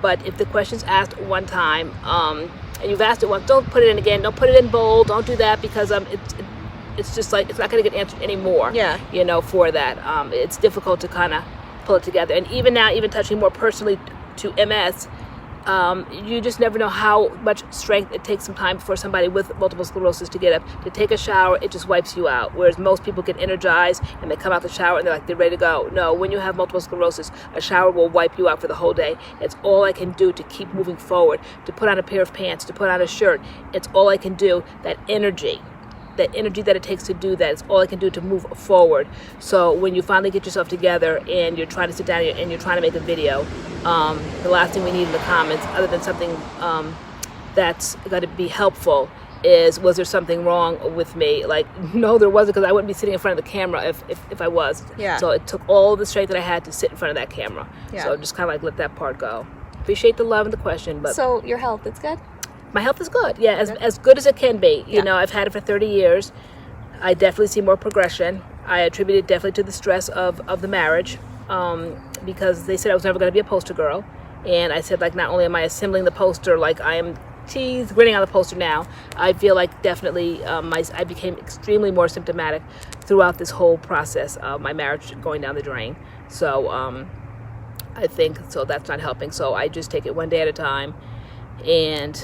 [SPEAKER 2] But if the question's asked one time, and you've asked it once, don't put it in again. Don't put it in bold. Don't do that because it's just like it's not going to get answered anymore.
[SPEAKER 1] Yeah.
[SPEAKER 2] You know, for that, it's difficult to kind of pull it together. And even now, even touching more personally to MS. You just never know how much strength it takes some time for somebody with multiple sclerosis to get up, to take a shower. It just wipes you out. Whereas most people get energized and they come out the shower and they're ready to go. No, when you have multiple sclerosis, a shower will wipe you out for the whole day. It's all I can do to keep moving forward, to put on a pair of pants, to put on a shirt. It's all I can do. That energy that it takes to do that is all I can do to move forward. So when you finally get yourself together and you're trying to sit down and you're trying to make a video, the last thing we need in the comments, other than something that's going to be helpful, is was there something wrong with me? Like, no, there wasn't, because I wouldn't be sitting in front of the camera if I was.
[SPEAKER 1] Yeah.
[SPEAKER 2] So it took all the strength that I had to sit in front of that camera.
[SPEAKER 1] Yeah.
[SPEAKER 2] So just kind of let that part go. Appreciate the love and the question. But
[SPEAKER 1] so your health, it's good?
[SPEAKER 2] My health is good. Yeah, as good as it can be. You know, I've had it for 30 years. I definitely see more progression. I attribute it definitely to the stress of the marriage, because they said I was never going to be a poster girl. And I said, not only am I assembling the poster, I am grinning on the poster now, I feel like definitely I became extremely more symptomatic throughout this whole process of my marriage going down the drain. So I think that's not helping. So I just take it one day at a time. And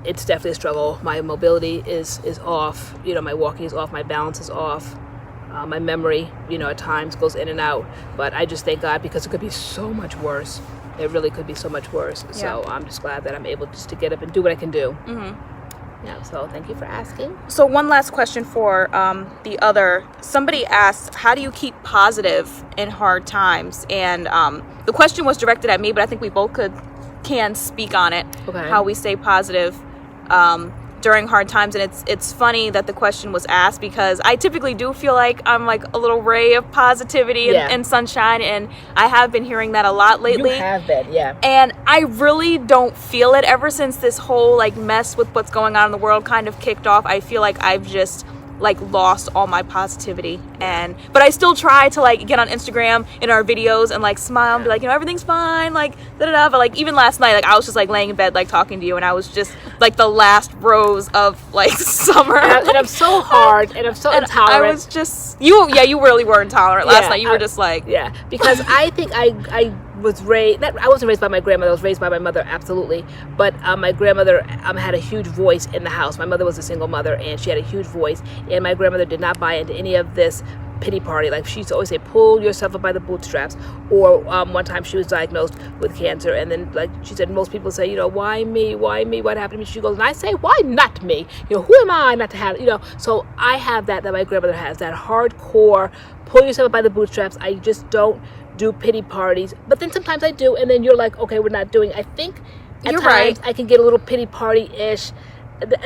[SPEAKER 2] it's definitely a struggle. My mobility is off. You know, my walking is off. My balance is off. My memory, at times goes in and out. But I just thank God, because it could be so much worse. It really could be so much worse. Yeah. So I'm just glad that I'm able just to get up and do what I can do. Mm-hmm. Yeah. So thank you for asking.
[SPEAKER 1] So one last question for somebody asked, how do you keep positive in hard times? And the question was directed at me, but I think we both can speak on it. Okay. How we stay positive during hard times. And it's funny that the question was asked, because I typically do feel like I'm a little ray of positivity and sunshine, and I have been hearing that a lot lately.
[SPEAKER 2] You have been, yeah.
[SPEAKER 1] And I really don't feel it. Ever since this whole mess with what's going on in the world kind of kicked off, I feel like I've just lost all my positivity. But I still try to get on Instagram in our videos and smile and be everything's fine, but even last night, I was just laying in bed talking to you, and I was just the last rose of summer,
[SPEAKER 2] and I'm so hard and I'm so intolerant.
[SPEAKER 1] I was just you really were intolerant last night. You were just
[SPEAKER 2] because I think I was raised, I wasn't raised by my grandmother, I was raised by my mother, absolutely, but my grandmother had a huge voice in the house. My mother was a single mother, and she had a huge voice, and my grandmother did not buy into any of this pity party. She used to always say, pull yourself up by the bootstraps. Or one time she was diagnosed with cancer, and then she said, most people say, why me, what happened to me? She goes, and I say, why not me? Who am I not to have, so I have that my grandmother has, that hardcore pull yourself up by the bootstraps. I just don't do pity parties, but then sometimes I do, and then you're okay, we're not doing. I think at times right. I can get a little pity party-ish,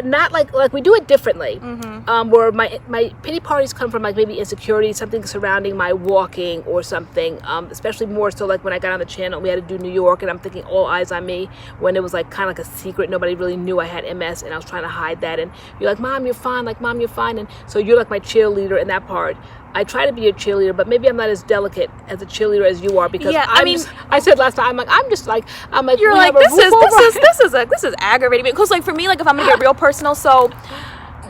[SPEAKER 2] not like we do it differently. Mm-hmm. Where my pity parties come from maybe insecurity, something surrounding my walking or something, especially more so when I got on the channel, we had to do New York, and I'm thinking all eyes on me, when it was kind of a secret. Nobody really knew I had MS, and I was trying to hide that, and you're Mom, you're fine, Mom, you're fine, and so you're my cheerleader in that part. I try to be a cheerleader, but maybe I'm not as delicate as a cheerleader as you are, because I said last time, you're
[SPEAKER 1] this is aggravating, because for me, if I'm gonna get real personal, so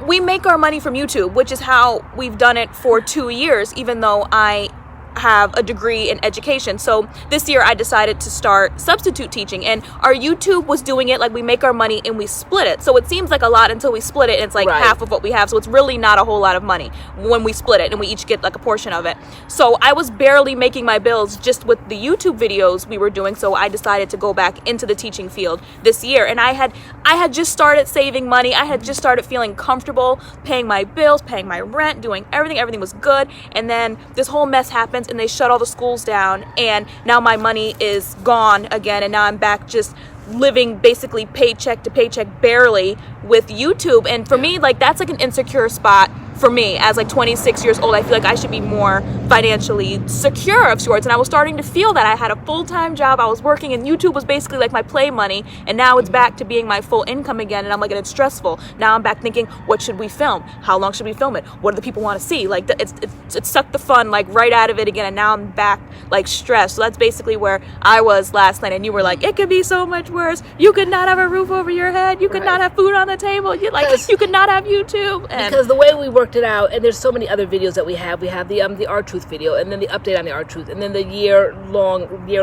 [SPEAKER 1] we make our money from YouTube, which is how we've done it for 2 years, even though I have a degree in education. So this year I decided to start substitute teaching, and our YouTube was doing it we make our money and we split it. So it seems like a lot until we split it, and it's right. half of what we have. So it's really not a whole lot of money when we split it, and we each get a portion of it. So I was barely making my bills just with the YouTube videos we were doing. So I decided to go back into the teaching field this year, and I had just started saving money. I had just started feeling comfortable paying my bills, paying my rent, doing everything. Everything was good, and then this whole mess happened, and they shut all the schools down, and now my money is gone again, and now I'm back just living basically paycheck to paycheck barely with YouTube. And for me, that's an insecure spot for me as like 26 years old, I feel like I should be more financially secure of sorts. And I was starting to feel that I had a full-time job, I was working, and YouTube was basically like my play money, and now it's back to being my full income again. And I'm like, and it's stressful. Now I'm back thinking, what should we film? How long should we film it? What do the people want to see? Like it sucked the fun like right out of it again, and now I'm back like stressed. So that's basically where I was last night. And you were like, it could be so much worse. You could not have a roof over your head. You could not have food on the table. You could not have YouTube. And
[SPEAKER 2] because the way we worked it out, and there's so many other videos that we have the R-Truth video, and then the update on the R-Truth, and then the year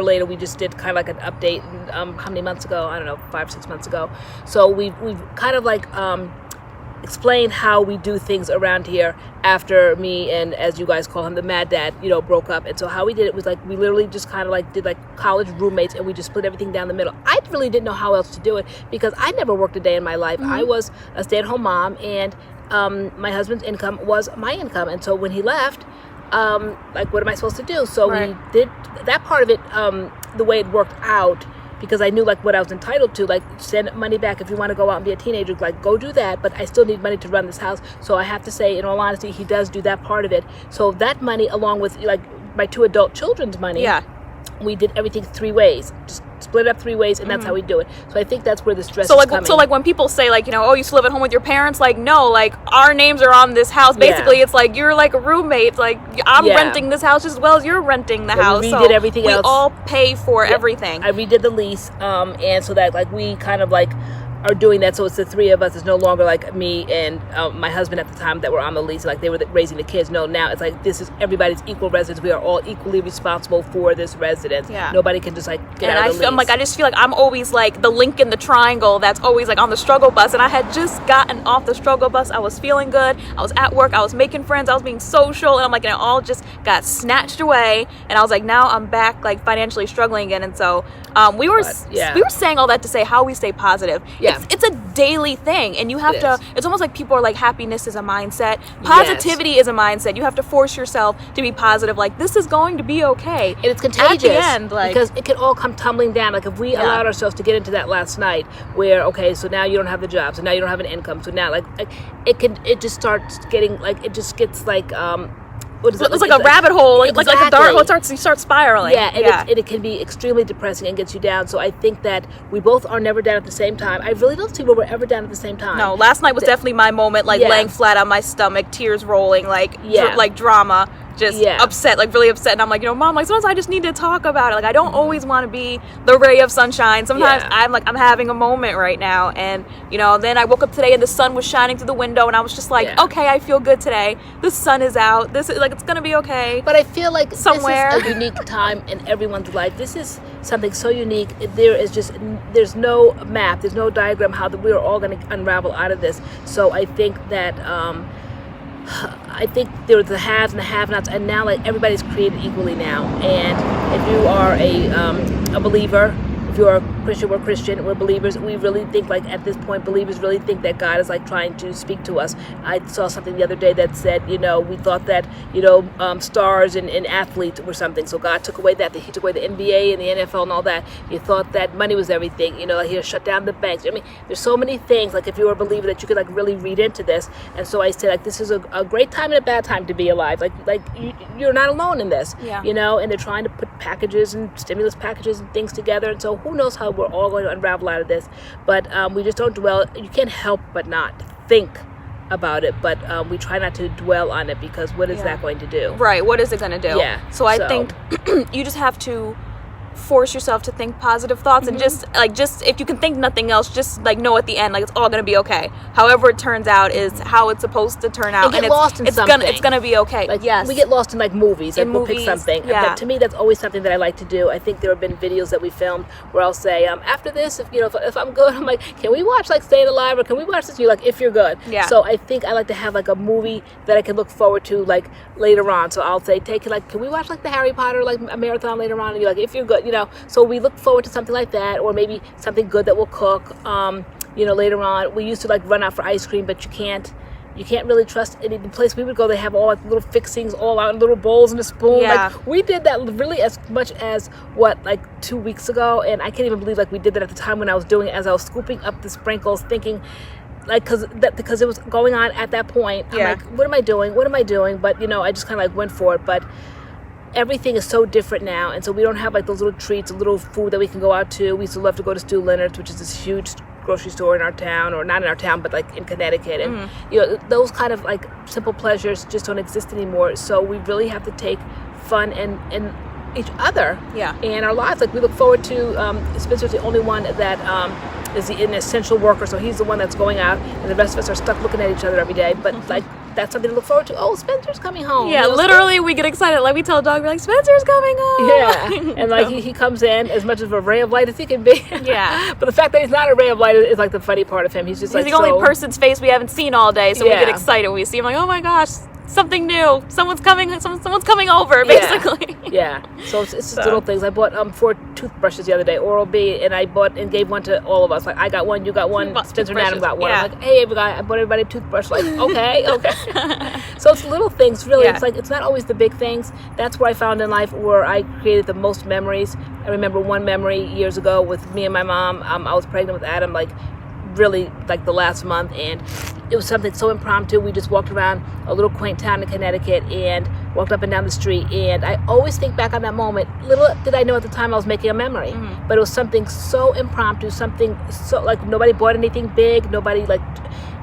[SPEAKER 2] later we just did kind of like an update how many months ago? I don't know, 5-6 months ago. So we've kind of like explained how we do things around here after me and, as you guys call him, the Mad Dad, broke up. And so how we did it was like we literally just kind of like did like college roommates, and we just split everything down the middle. I really didn't know how else to do it because I never worked a day in my life. I was a stay-at-home mom, and my husband's income was my income. And so when he left, like, what am I supposed to do? So we did that part of it the way it worked out, because I knew like what I was entitled to, like send money back if you want to go out and be a teenager, like go do that, but I still need money to run this house. So I have to say, in all honesty, he does do that part of it. So that money, along with like my 2 adult children's money, we did everything 3 ways. Just split it up 3 ways, and that's how we do it. So I think that's where the stress is coming.
[SPEAKER 1] So like when people say like, oh, you still live at home with your parents, like, no, like our names are on this house. Basically, it's like you're like a roommate. It's like I'm renting this house just as well as you're renting the house.
[SPEAKER 2] We redid everything else.
[SPEAKER 1] We all pay for everything.
[SPEAKER 2] I redid the lease, and so that like we kind of like are doing that, so it's the 3 of us. It's no longer like me and my husband at the time that were on the lease, like they were raising the kids. No, now it's like this is everybody's equal residence. We are all equally responsible for this residence. Nobody can just like get out of the lease.
[SPEAKER 1] I just feel like I'm always like the link in the triangle that's always like on the struggle bus, and I had just gotten off the struggle bus. I was feeling good, I was at work, I was making friends, I was being social, and I'm like, and it all just got snatched away, and I was like, now I'm back like financially struggling again. And so we were saying all that to say how we stay positive. It's a daily thing, and you have to, it's almost like people are like, happiness is a mindset, positivity is a mindset. You have to force yourself to be positive, like this is going to be okay, and it's contagious at the end, like, because it can all come tumbling down. Like if we allowed ourselves to get into that last night where, okay, so now you don't have the job, so now you don't have an income, so now like it just starts getting like, it just gets like it's like a rabbit hole, like a dark hole. You start spiraling. And it can be extremely depressing and gets you down. So I think that we both are never down at the same time. I really don't see where we're ever down at the same time. No, last night was definitely my moment, like laying flat on my stomach, tears rolling, like like drama. Just upset, like really upset, and I'm like, Mom, like sometimes I just need to talk about it. Like I don't always want to be the ray of sunshine. Sometimes I'm like, I'm having a moment right now, and then I woke up today and the sun was shining through the window, and I was just like, okay, I feel good today. The sun is out. This is like, it's gonna be okay. But I feel like somewhere this is a unique time in everyone's life. This is something so unique. There's no map, there's no diagram how we're all going to unravel out of this. So I think that there were the haves and the have-nots, and now like everybody's created equally now. And if you are a believer, if you're a Christian, we're Christian, we're believers. We really think, like at this point, believers really think that God is like trying to speak to us. I saw something the other day that said, we thought that, stars and athletes were something. So God took away that. He took away the NBA and the NFL and all that. You thought that money was everything. Like He shut down the banks. I mean, there's so many things, like if you're a believer, that you could like really read into this. And so I say, like, this is a great time and a bad time to be alive. Like you're not alone in this, and they're trying to put packages and stimulus packages and things together. And so who knows how we're all going to unravel out of this, but we just don't dwell. You can't help but not think about it, but we try not to dwell on it, because what is that going to do? Right, what is it going to do? So I think you just have to force yourself to think positive thoughts, and just if you can think nothing else, just like know at the end, like it's all gonna be okay. However it turns out is how it's supposed to turn out, and it's gonna be okay. Like we get lost in like movies, like we'll pick something. But to me, that's always something that I like to do. I think there have been videos that we filmed where I'll say, after this, if I'm good, I'm like, can we watch like Staying Alive, or can we watch this? And you're like, if you're good. So I think I like to have like a movie that I can look forward to like later on. So I'll say, can we watch like the Harry Potter like a marathon later on? And you're like, if you're good. So we look forward to something like that, or maybe something good that we'll cook, later on. We used to like run out for ice cream, but you can't really trust any place we would go. They have all like little fixings all out in little bowls and a spoon. Like we did that really as much as like 2 weeks ago, and I can't even believe like we did that at the time when I was doing it, as I was scooping up the sprinkles, thinking,
[SPEAKER 2] because it was going on at that point. I'm like, what am I doing? But I just kind of like went for it. But everything is so different now, and so we don't have like those little treats, a little food that we can go out to. We used to love to go to Stu Leonard's, which is this huge grocery store in our town, or not in our town, but like in Connecticut, and those kind of like simple pleasures just don't exist anymore. So we really have to take fun in each other and our lives. Like we look forward to Spencer's the only one that is an essential worker, so he's the one that's going out, and the rest of us are stuck looking at each other every day. But like that's something to look forward to. Oh, Spencer's coming home.
[SPEAKER 1] Yeah, literally we get excited. Like we tell a dog, we're like, Spencer's coming home.
[SPEAKER 2] Yeah, and like he comes in as much of a ray of light as he can be.
[SPEAKER 1] Yeah.
[SPEAKER 2] But the fact that he's not a ray of light is like the funny part of him. He's just like
[SPEAKER 1] the only person's face we haven't seen all day, so we get excited when we see him. Like, oh my gosh, something new. Someone's coming over, basically.
[SPEAKER 2] Yeah. So it's just little things. I bought 4 toothbrushes the other day, Oral-B, and I bought and gave one to all of us. Like I got one, you got one, Spencer and Adam got one. I'm like, hey, I bought everybody a toothbrush. Like, okay. So it's little things, really. It's like, it's not always the big things. That's what I found in life where I created the most memories. I remember one memory years ago with me and my mom. I was pregnant with Adam, like really like the last month, and it was something so impromptu. We just walked around a little quaint town in Connecticut and walked up and down the street, and I always think back on that moment. Little did I know at the time I was making a memory, but it was something so impromptu, something so like nobody bought anything big, nobody like,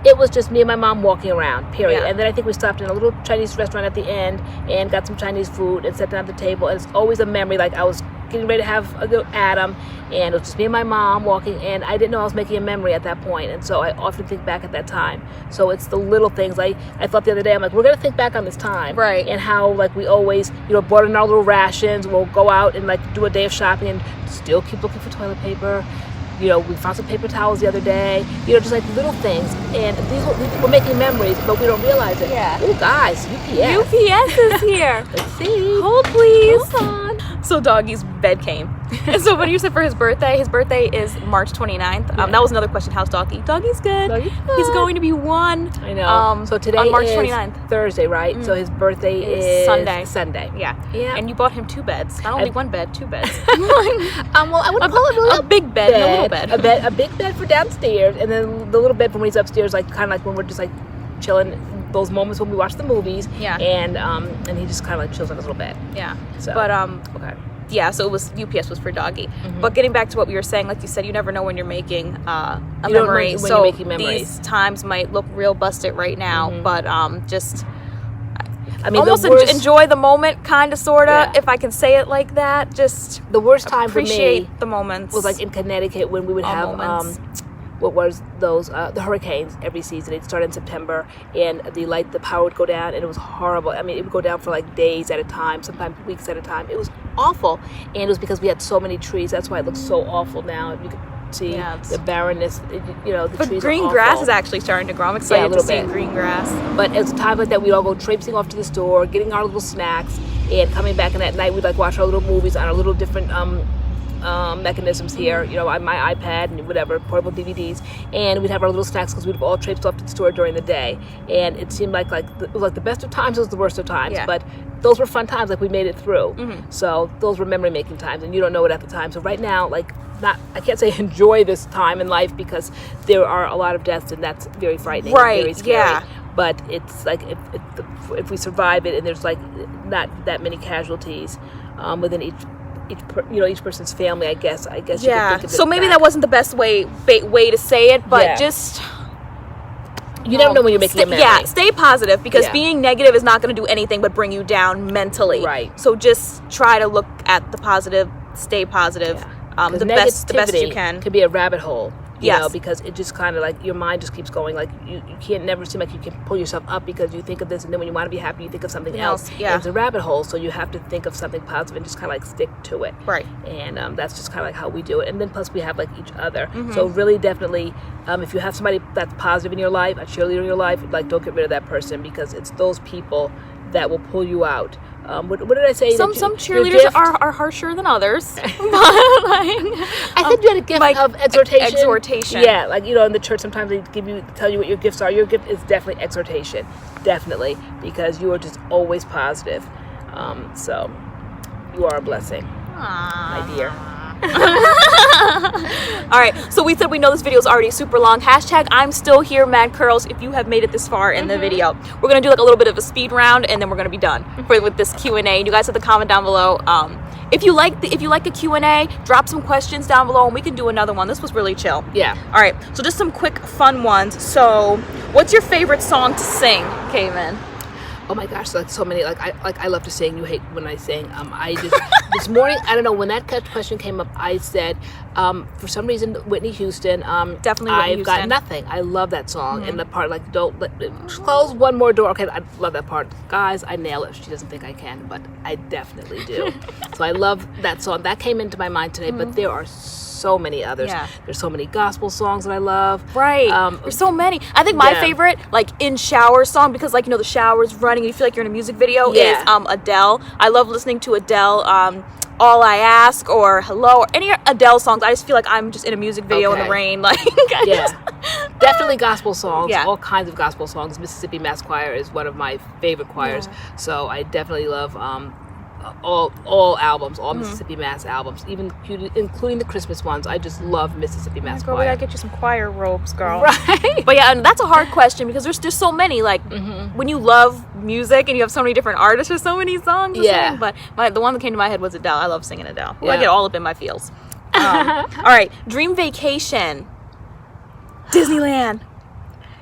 [SPEAKER 2] it was just me and my mom walking around, period. And then I think we stopped in a little Chinese restaurant at the end and got some Chinese food and sat down at the table, and it's always a memory. Like I was getting ready to have a go Adam, and it was just me and my mom walking, and I didn't know I was making a memory at that point, and so I often think back at that time. So it's the little things. I thought the other day, I'm like, we're gonna think back on this time,
[SPEAKER 1] right?
[SPEAKER 2] And how like we always bought in our little rations. We'll go out and like do a day of shopping and still keep looking for toilet paper. We found some paper towels the other day. Just like little things, and we're making memories, but we don't realize it.
[SPEAKER 1] Yeah.
[SPEAKER 2] Oh, guys, UPS.
[SPEAKER 1] UPS is here.
[SPEAKER 2] Let's see.
[SPEAKER 1] Hold, please.
[SPEAKER 2] Hold on.
[SPEAKER 1] So Doggy's bed came. And so when you said for his birthday is March 29th. That was another question. How's Doggy? Doggy's good. He's going to be 1.
[SPEAKER 2] I know. So today
[SPEAKER 1] on March
[SPEAKER 2] is
[SPEAKER 1] 29th.
[SPEAKER 2] Thursday, right? So his birthday is
[SPEAKER 1] Sunday. Yeah.
[SPEAKER 2] Yeah.
[SPEAKER 1] And you bought him 2 beds. Not only 1 bed, 2 beds.
[SPEAKER 2] Well, I wouldn't call it really
[SPEAKER 1] a big bed and a little bed.
[SPEAKER 2] A big bed for downstairs, and then the little bed for when he's upstairs, like kind of like when we're just like chilling. Those moments when we watch the movies. Yeah. And he just kind of like chills on his little bed.
[SPEAKER 1] Yeah.
[SPEAKER 2] So.
[SPEAKER 1] But
[SPEAKER 2] okay.
[SPEAKER 1] Yeah, so it was UPS was for Doggy. But getting back to what we were saying, like you said, you never know when you're making a memory.
[SPEAKER 2] When you're making memories.
[SPEAKER 1] These times might look real busted right now, but just
[SPEAKER 2] almost
[SPEAKER 1] enjoy the moment, kind of, sort of, if I can say it like that. Just
[SPEAKER 2] the worst time
[SPEAKER 1] appreciate
[SPEAKER 2] for me
[SPEAKER 1] the moments
[SPEAKER 2] was like in Connecticut when we would have what was those the hurricanes every season. It started in September, and the power would go down, and it was horrible. I mean, it would go down for like days at a time, sometimes weeks at a time. It was awful, and it was because we had so many trees. That's why it looks so awful now. You could see the barrenness. The
[SPEAKER 1] but
[SPEAKER 2] trees.
[SPEAKER 1] Green grass is actually starting to grow. I'm excited to see green grass.
[SPEAKER 2] But at a time like that, we'd all go traipsing off to the store, getting our little snacks, and coming back. And at night, we'd like watch our little movies on our little different mechanisms here, on my iPad and whatever, portable DVDs, and we'd have our little snacks because we'd have all traipsed off to the store during the day, and it seemed like it was like the best of times, it was the worst of times, but those were fun times, like we made it through. So those were memory making times, and you don't know it at the time. So right now, like, I can't say enjoy this time in life because there are a lot of deaths, and that's very frightening, and very scary. But it's like if we survive it, and there's like not that many casualties within each person's family, I guess you could think of it.
[SPEAKER 1] So maybe that wasn't the best way to say it, but just
[SPEAKER 2] you never know when you're making a memory.
[SPEAKER 1] Yeah, stay positive, because being negative is not going to do anything but bring you down mentally.
[SPEAKER 2] Right.
[SPEAKER 1] So just try to look at the positive, stay positive, the best you can.
[SPEAKER 2] Could be a rabbit hole. Because it just kind of like your mind just keeps going. Like you can't never seem like you can pull yourself up because you think of this, and then when you want to be happy, you think of something else. Yeah, it's a rabbit hole. So you have to think of something positive and just kind of like stick to it.
[SPEAKER 1] Right.
[SPEAKER 2] And that's just kind of like how we do it. And then plus we have like each other. So really, definitely, if you have somebody that's positive in your life, a cheerleader in your life, like don't get rid of that person, because it's those people that will pull you out. What did I say?
[SPEAKER 1] Some cheerleaders are harsher than others. But
[SPEAKER 2] I think you had a gift of exhortation.
[SPEAKER 1] Exhortation.
[SPEAKER 2] Yeah, like in the church sometimes they tell you what your gifts are. Your gift is definitely exhortation, definitely, because you are just always positive. So you are a blessing, my dear.
[SPEAKER 1] All right, so we said we know this video is already super long. Hashtag I'm still here, Mad Curls, if you have made it this far in the video. We're gonna do like a little bit of a speed round, and then we're gonna be done with this Q&A. And you guys have to comment down below. If you like the Q&A, drop some questions down below, and we can do another one. This was really chill.
[SPEAKER 2] Yeah.
[SPEAKER 1] All right, so just some quick fun ones. So, what's your favorite song to sing, Cayman?
[SPEAKER 2] Oh my gosh, like so many. Like I love to sing. You hate when I sing. I just this morning, I don't know, when that question came up, I said for some reason Whitney Houston.
[SPEAKER 1] Definitely Whitney Houston.
[SPEAKER 2] Got Nothing. I love that song. And the part like don't let close one more door. Okay, I love that part. Guys, I nail it. She doesn't think I can, but I definitely do. So I love that song. That came into my mind today. But there are so many others.
[SPEAKER 1] Yeah.
[SPEAKER 2] There's so many gospel songs that I love.
[SPEAKER 1] Right. There's so many. I think my favorite, like in shower song, because like, you know, the shower's running and you feel like you're in a music video, is Adele. I love listening to Adele. All I Ask or Hello or any Adele songs. I just feel like I'm just in a music video in the rain. Like
[SPEAKER 2] definitely gospel songs.
[SPEAKER 1] Yeah.
[SPEAKER 2] All kinds of gospel songs. Mississippi Mass Choir is one of my favorite choirs.
[SPEAKER 1] Yeah.
[SPEAKER 2] So I definitely love all albums, all Mississippi Mass albums, even including the Christmas ones. I just love Mississippi Mass Choir.
[SPEAKER 1] We gotta get you some choir robes, girl.
[SPEAKER 2] Right.
[SPEAKER 1] But yeah, and that's a hard question because there's so many. Like when you love music and you have so many different artists, there's so many songs to sing. But the one that came to my head was Adele. I love singing Adele. I get all up in my feels. All right, dream vacation, Disneyland.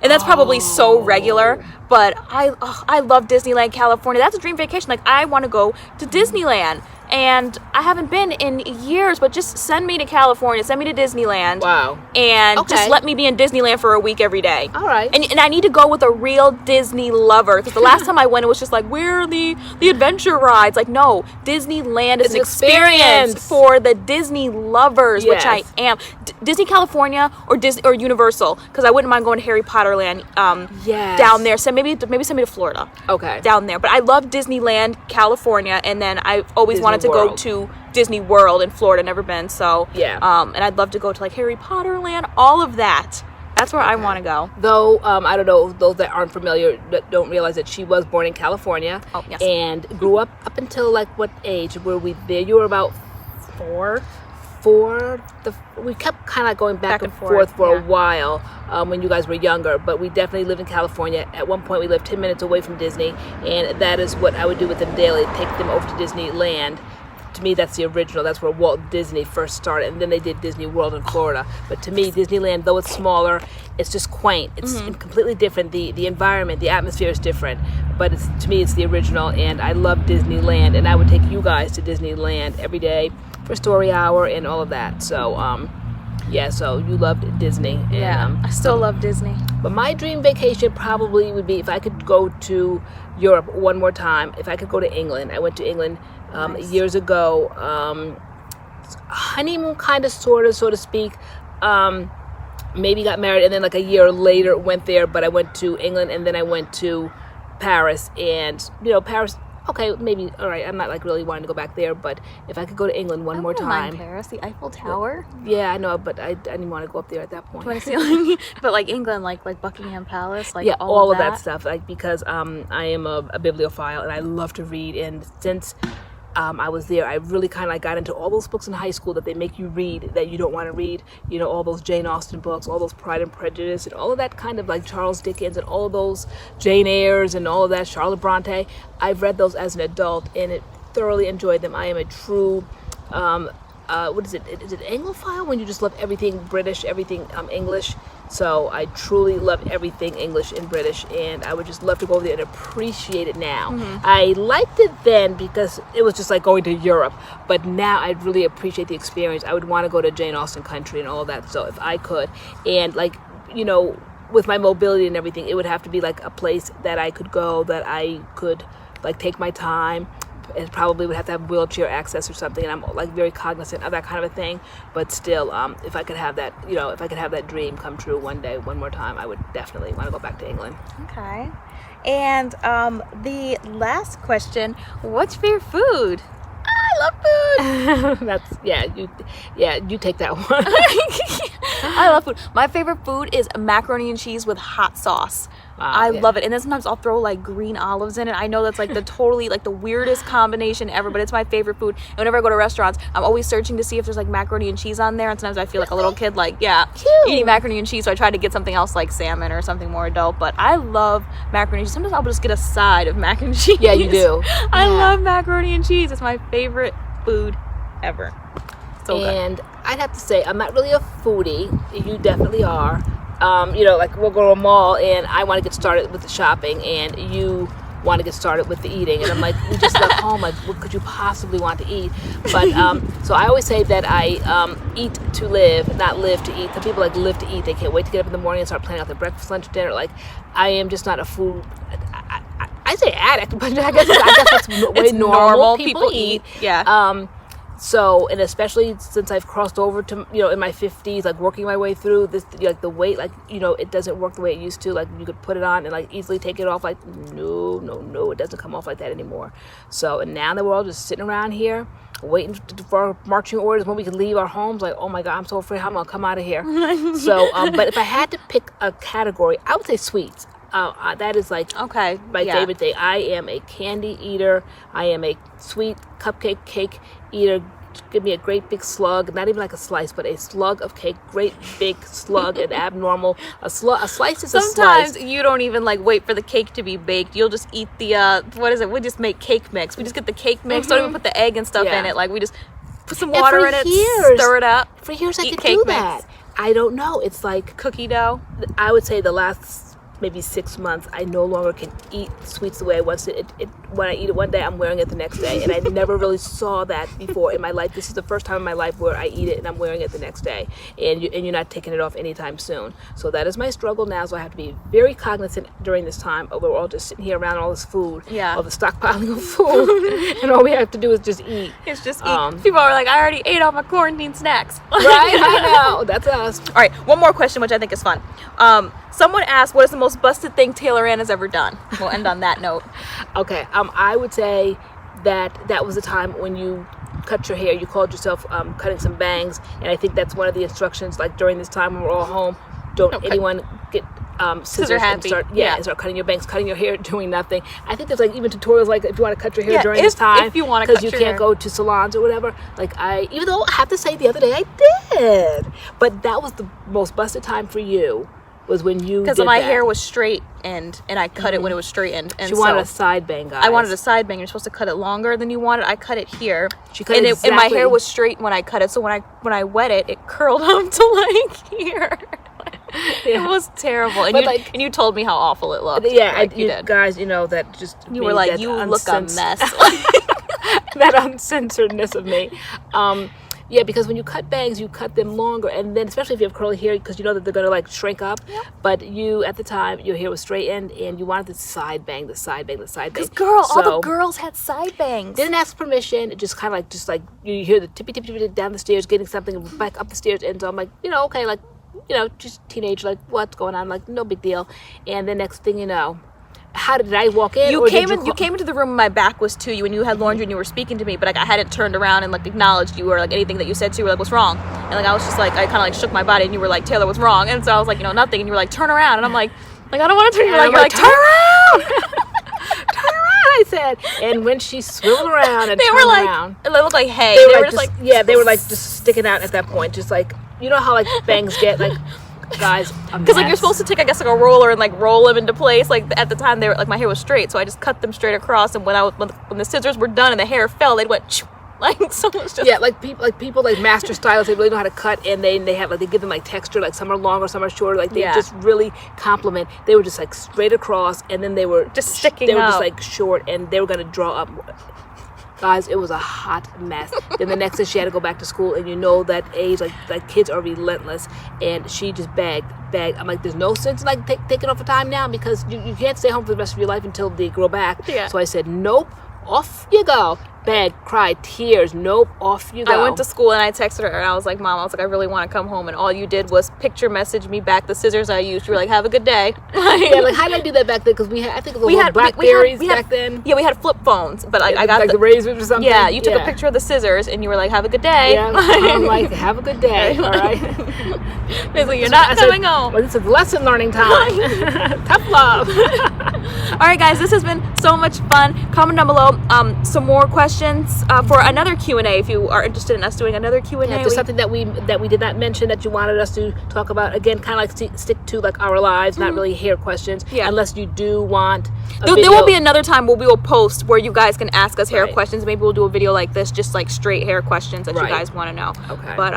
[SPEAKER 1] And that's probably so regular, but I love Disneyland, California. That's a dream vacation. Like, I want to go to Disneyland. And I haven't been in years, but just send me to California. Send me to Disneyland.
[SPEAKER 2] Wow.
[SPEAKER 1] And just let me be in Disneyland for a week every day.
[SPEAKER 2] All right.
[SPEAKER 1] And I need to go with a real Disney lover. Because the last time I went, it was just like, where are the adventure rides? Like, no, Disneyland is an experience for the Disney lovers, which I am. Disney California or Universal. Because I wouldn't mind going to Harry Potter Land down there. So maybe send me to Florida.
[SPEAKER 2] Okay.
[SPEAKER 1] Down there. But I love Disneyland, California. And then I've always wanted to go to Disney World in Florida. Never been. So and I'd love to go to like Harry Potter Land, all of that. That's where I want to go.
[SPEAKER 2] Though I don't know, those that aren't familiar that don't realize that she was born in California.
[SPEAKER 1] Oh, yes.
[SPEAKER 2] And grew up until like what age were we there? You were about
[SPEAKER 1] 4.
[SPEAKER 2] We kept kind of going back and forth for a while when you guys were younger, but we definitely lived in California. At one point we lived 10 minutes away from Disney, and that is what I would do with them daily, take them over to Disneyland. To me, that's the original. That's where Walt Disney first started, and then they did Disney World in Florida. But to me, Disneyland, though it's smaller, it's just quaint. It's completely different. The environment, the atmosphere is different. But to me, it's the original, and I love Disneyland. And I would take you guys to Disneyland every day for story hour and all of that. So, so you loved Disney. And,
[SPEAKER 1] I still love Disney.
[SPEAKER 2] But my dream vacation probably would be if I could go to Europe one more time. If I could go to England. I went to England years ago. Honeymoon kind of, sort of, so to speak. Maybe got married and then like a year later went there. But I went to England and then I went to Paris. And, Paris... Okay, maybe, all right, I'm not like really wanting to go back there, but if I could go to England one more time.
[SPEAKER 1] I don't mind Paris, the Eiffel Tower.
[SPEAKER 2] Yeah, I know, but I didn't want to go up there at that point.
[SPEAKER 1] But like England, like Buckingham Palace, like
[SPEAKER 2] all of that stuff, like because I am a bibliophile and I love to read, and since I was there, I really kind of like got into all those books in high school that they make you read that you don't want to read, all those Jane Austen books, all those Pride and Prejudice, and all of that kind of like Charles Dickens and all of those Jane Eyres and all of that, Charlotte Bronte. I've read those as an adult and thoroughly enjoyed them. I am a true, what is it? Is it Anglophile when you just love everything British, everything English? So I truly love everything English and British, and I would just love to go over there and appreciate it now. I liked it then because it was just like going to Europe, but now I'd really appreciate the experience. I would want to go to Jane Austen country and all of that, so if I could. And like, with my mobility and everything, it would have to be like a place that I could go, that I could like take my time. It probably would have to have wheelchair access or something, and I'm like very cognizant of that kind of a thing. But still, if I could have that, if I could have that dream come true one day, one more time, I would definitely want to go back to England.
[SPEAKER 1] Okay. And the last question: what's your favorite food? I love food.
[SPEAKER 2] You take that one.
[SPEAKER 1] I love food. My favorite food is macaroni and cheese with hot sauce. I love it. And then sometimes I'll throw like green olives in it. I know that's like the totally like the weirdest combination ever, but it's my favorite food. And whenever I go to restaurants, I'm always searching to see if there's like macaroni and cheese on there. And sometimes I feel like a little kid, like, eating macaroni and cheese. So I try to get something else like salmon or something more adult. But I love macaroni and cheese. Sometimes I'll just get a side of mac and cheese.
[SPEAKER 2] Yeah, you do.
[SPEAKER 1] I love macaroni and cheese. It's my favorite food ever. So
[SPEAKER 2] and I'd have to say, I'm not really a foodie. You definitely are. Like we'll go to a mall and I want to get started with the shopping and you want to get started with the eating, and I'm like, we just left home, like what could you possibly want to eat? But so I always say that I eat to live, not live to eat. Some people like live to eat. They can't wait to get up in the morning and start planning out their breakfast, lunch, dinner. Like I am just not a food, I say addict, but I guess that's the way normal people eat.
[SPEAKER 1] Yeah.
[SPEAKER 2] So, and especially since I've crossed over to, in my 50s, like working my way through this, like the weight, like, it doesn't work the way it used to. Like you could put it on and like easily take it off. Like, no, it doesn't come off like that anymore. So, and now that we're all just sitting around here waiting for marching orders when we can leave our homes, like, oh my God, I'm so afraid how I'm going to come out of here. So, but if I had to pick a category, I would say sweets. That is like my favorite thing. I am a candy eater. I am a sweet cupcake cake eater. Give me a great big slug, not even like a slice, but a slug of cake, great big slug, and abnormal. A slice is a slice.
[SPEAKER 1] Sometimes you don't even like wait for the cake to be baked. You'll just eat the, we just make cake mix. We just get the cake mix, don't even put the egg and stuff in it. Like we just put some water in it, stir it up.
[SPEAKER 2] For years I could do that. Mix. I don't know. It's like
[SPEAKER 1] cookie dough.
[SPEAKER 2] I would say the last maybe 6 months, I no longer can eat sweets the way I once did. When I eat it one day, I'm wearing it the next day. And I never really saw that before in my life. This is the first time in my life where I eat it and I'm wearing it the next day. And you're not taking it off anytime soon. So that is my struggle now. So I have to be very cognizant during this time. We're all just sitting here around all this food, all the stockpiling of food. And all we have to do is just eat.
[SPEAKER 1] It's just eat. People are like, I already ate all my quarantine snacks.
[SPEAKER 2] Right? I know. That's us.
[SPEAKER 1] All right. One more question, which I think is fun. Someone asked, what is the most busted thing TaylorAnne has ever done? We'll end on that note.
[SPEAKER 2] Okay. I would say that was the time when you cut your hair. You called yourself cutting some bangs. And I think that's one of the instructions, like during this time when we're all home, don't anyone get scissors and start cutting your bangs, cutting your hair, doing nothing. I think there's like even tutorials like if you want to cut your hair during this time,
[SPEAKER 1] if you want to, because
[SPEAKER 2] you can't go to salons or whatever. Like even though I have to say the other day I did, but that was the most busted time for you. Was when you
[SPEAKER 1] because my hair was straight and I cut it when it was straightened. And
[SPEAKER 2] she wanted a side bang, guys.
[SPEAKER 1] I wanted a side bang. You're supposed to cut it longer than you wanted. I cut it here.
[SPEAKER 2] She cut it exactly.
[SPEAKER 1] And my hair was straight when I cut it. So when I wet it, it curled up to like here. It was terrible. And you told me how awful it looked.
[SPEAKER 2] Yeah,
[SPEAKER 1] you did.
[SPEAKER 2] Guys, that just
[SPEAKER 1] you were like, you look a mess.
[SPEAKER 2] That uncensoredness of me. Yeah, because when you cut bangs, you cut them longer, and then especially if you have curly hair, because you know that they're gonna like shrink up. Yep. But you, at the time, your hair was straightened, and you wanted the side bang. Because
[SPEAKER 1] all the girls had side bangs.
[SPEAKER 2] Didn't ask permission. It just kind of like you hear the tippy down the stairs, getting something back up the stairs, and so I'm like, okay, like, just teenage, like what's going on? Like no big deal. And the next thing you know. How did I walk in?
[SPEAKER 1] You came into the room and my back was to you and you had laundry and you were speaking to me, but like I hadn't turned around and like acknowledged you or like anything that you said to you were like, what's wrong? And like I was just like, I kind of like shook my body and you were like, Taylor, what's wrong? And so I was like, nothing. And you were like, turn around. And I'm like I don't want to turn. You're like, turn around.
[SPEAKER 2] Turn around, I said. And when she swiveled around and turned around,
[SPEAKER 1] it looked like hay.
[SPEAKER 2] They were just like they were like just sticking out at that point, just like how like bangs get like. Guys,
[SPEAKER 1] because like you're supposed to take, I guess, like a roller and like roll them into place. Like at the time, they were like my hair was straight, so I just cut them straight across. And when the scissors were done and the hair fell, they went like so. It was just
[SPEAKER 2] like people like master stylists. They really know how to cut, and they have like they give them like texture. Like some are longer, some are shorter. Like they just really compliment. They were just like straight across, and then they were
[SPEAKER 1] just sticking.
[SPEAKER 2] They were just like short, and they were gonna draw up. Guys, it was a hot mess. Then the next day she had to go back to school, and that age, like kids are relentless, and she just begged. I'm like, there's no sense in like taking off for time now because you can't stay home for the rest of your life until they grow back. Yeah. So I said, nope, off you go. begged, cried, tears. Nope, off you go.
[SPEAKER 1] I went to school and I texted her and I was like, Mom, I really want to come home. And all you did was picture message me back the scissors I used. You were like, have a good day.
[SPEAKER 2] Yeah, like how did I do that back then? Because I think it was Blackberries back then.
[SPEAKER 1] Yeah, we had flip phones, but like, I got
[SPEAKER 2] like the razors or something.
[SPEAKER 1] Yeah, you took a picture of the scissors and you were like, have a good day.
[SPEAKER 2] Yeah, I'm like, have a good day. All right.
[SPEAKER 1] Basically, you're not coming home.
[SPEAKER 2] Well, this is lesson learning time. Tough love.
[SPEAKER 1] All right, guys, this has been so much fun. Comment down below some more questions for another Q&A if you are interested in us doing another Q&A.
[SPEAKER 2] Yeah, if there's something that we did not mention that you wanted us to talk about, again, kind of like stick to like our lives, not really hair questions, unless you do want
[SPEAKER 1] there will be another time where we will post where you guys can ask us hair questions. Maybe we'll do a video like this, just like straight hair questions that you guys want to know.
[SPEAKER 2] Okay.
[SPEAKER 1] But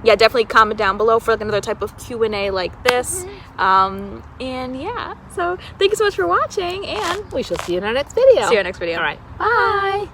[SPEAKER 1] yeah, definitely comment down below for like another type of Q&A like this. And yeah, so thank you so much for watching, and
[SPEAKER 2] we shall see you in our next video.
[SPEAKER 1] See you in our next video.
[SPEAKER 2] All right.
[SPEAKER 1] Bye.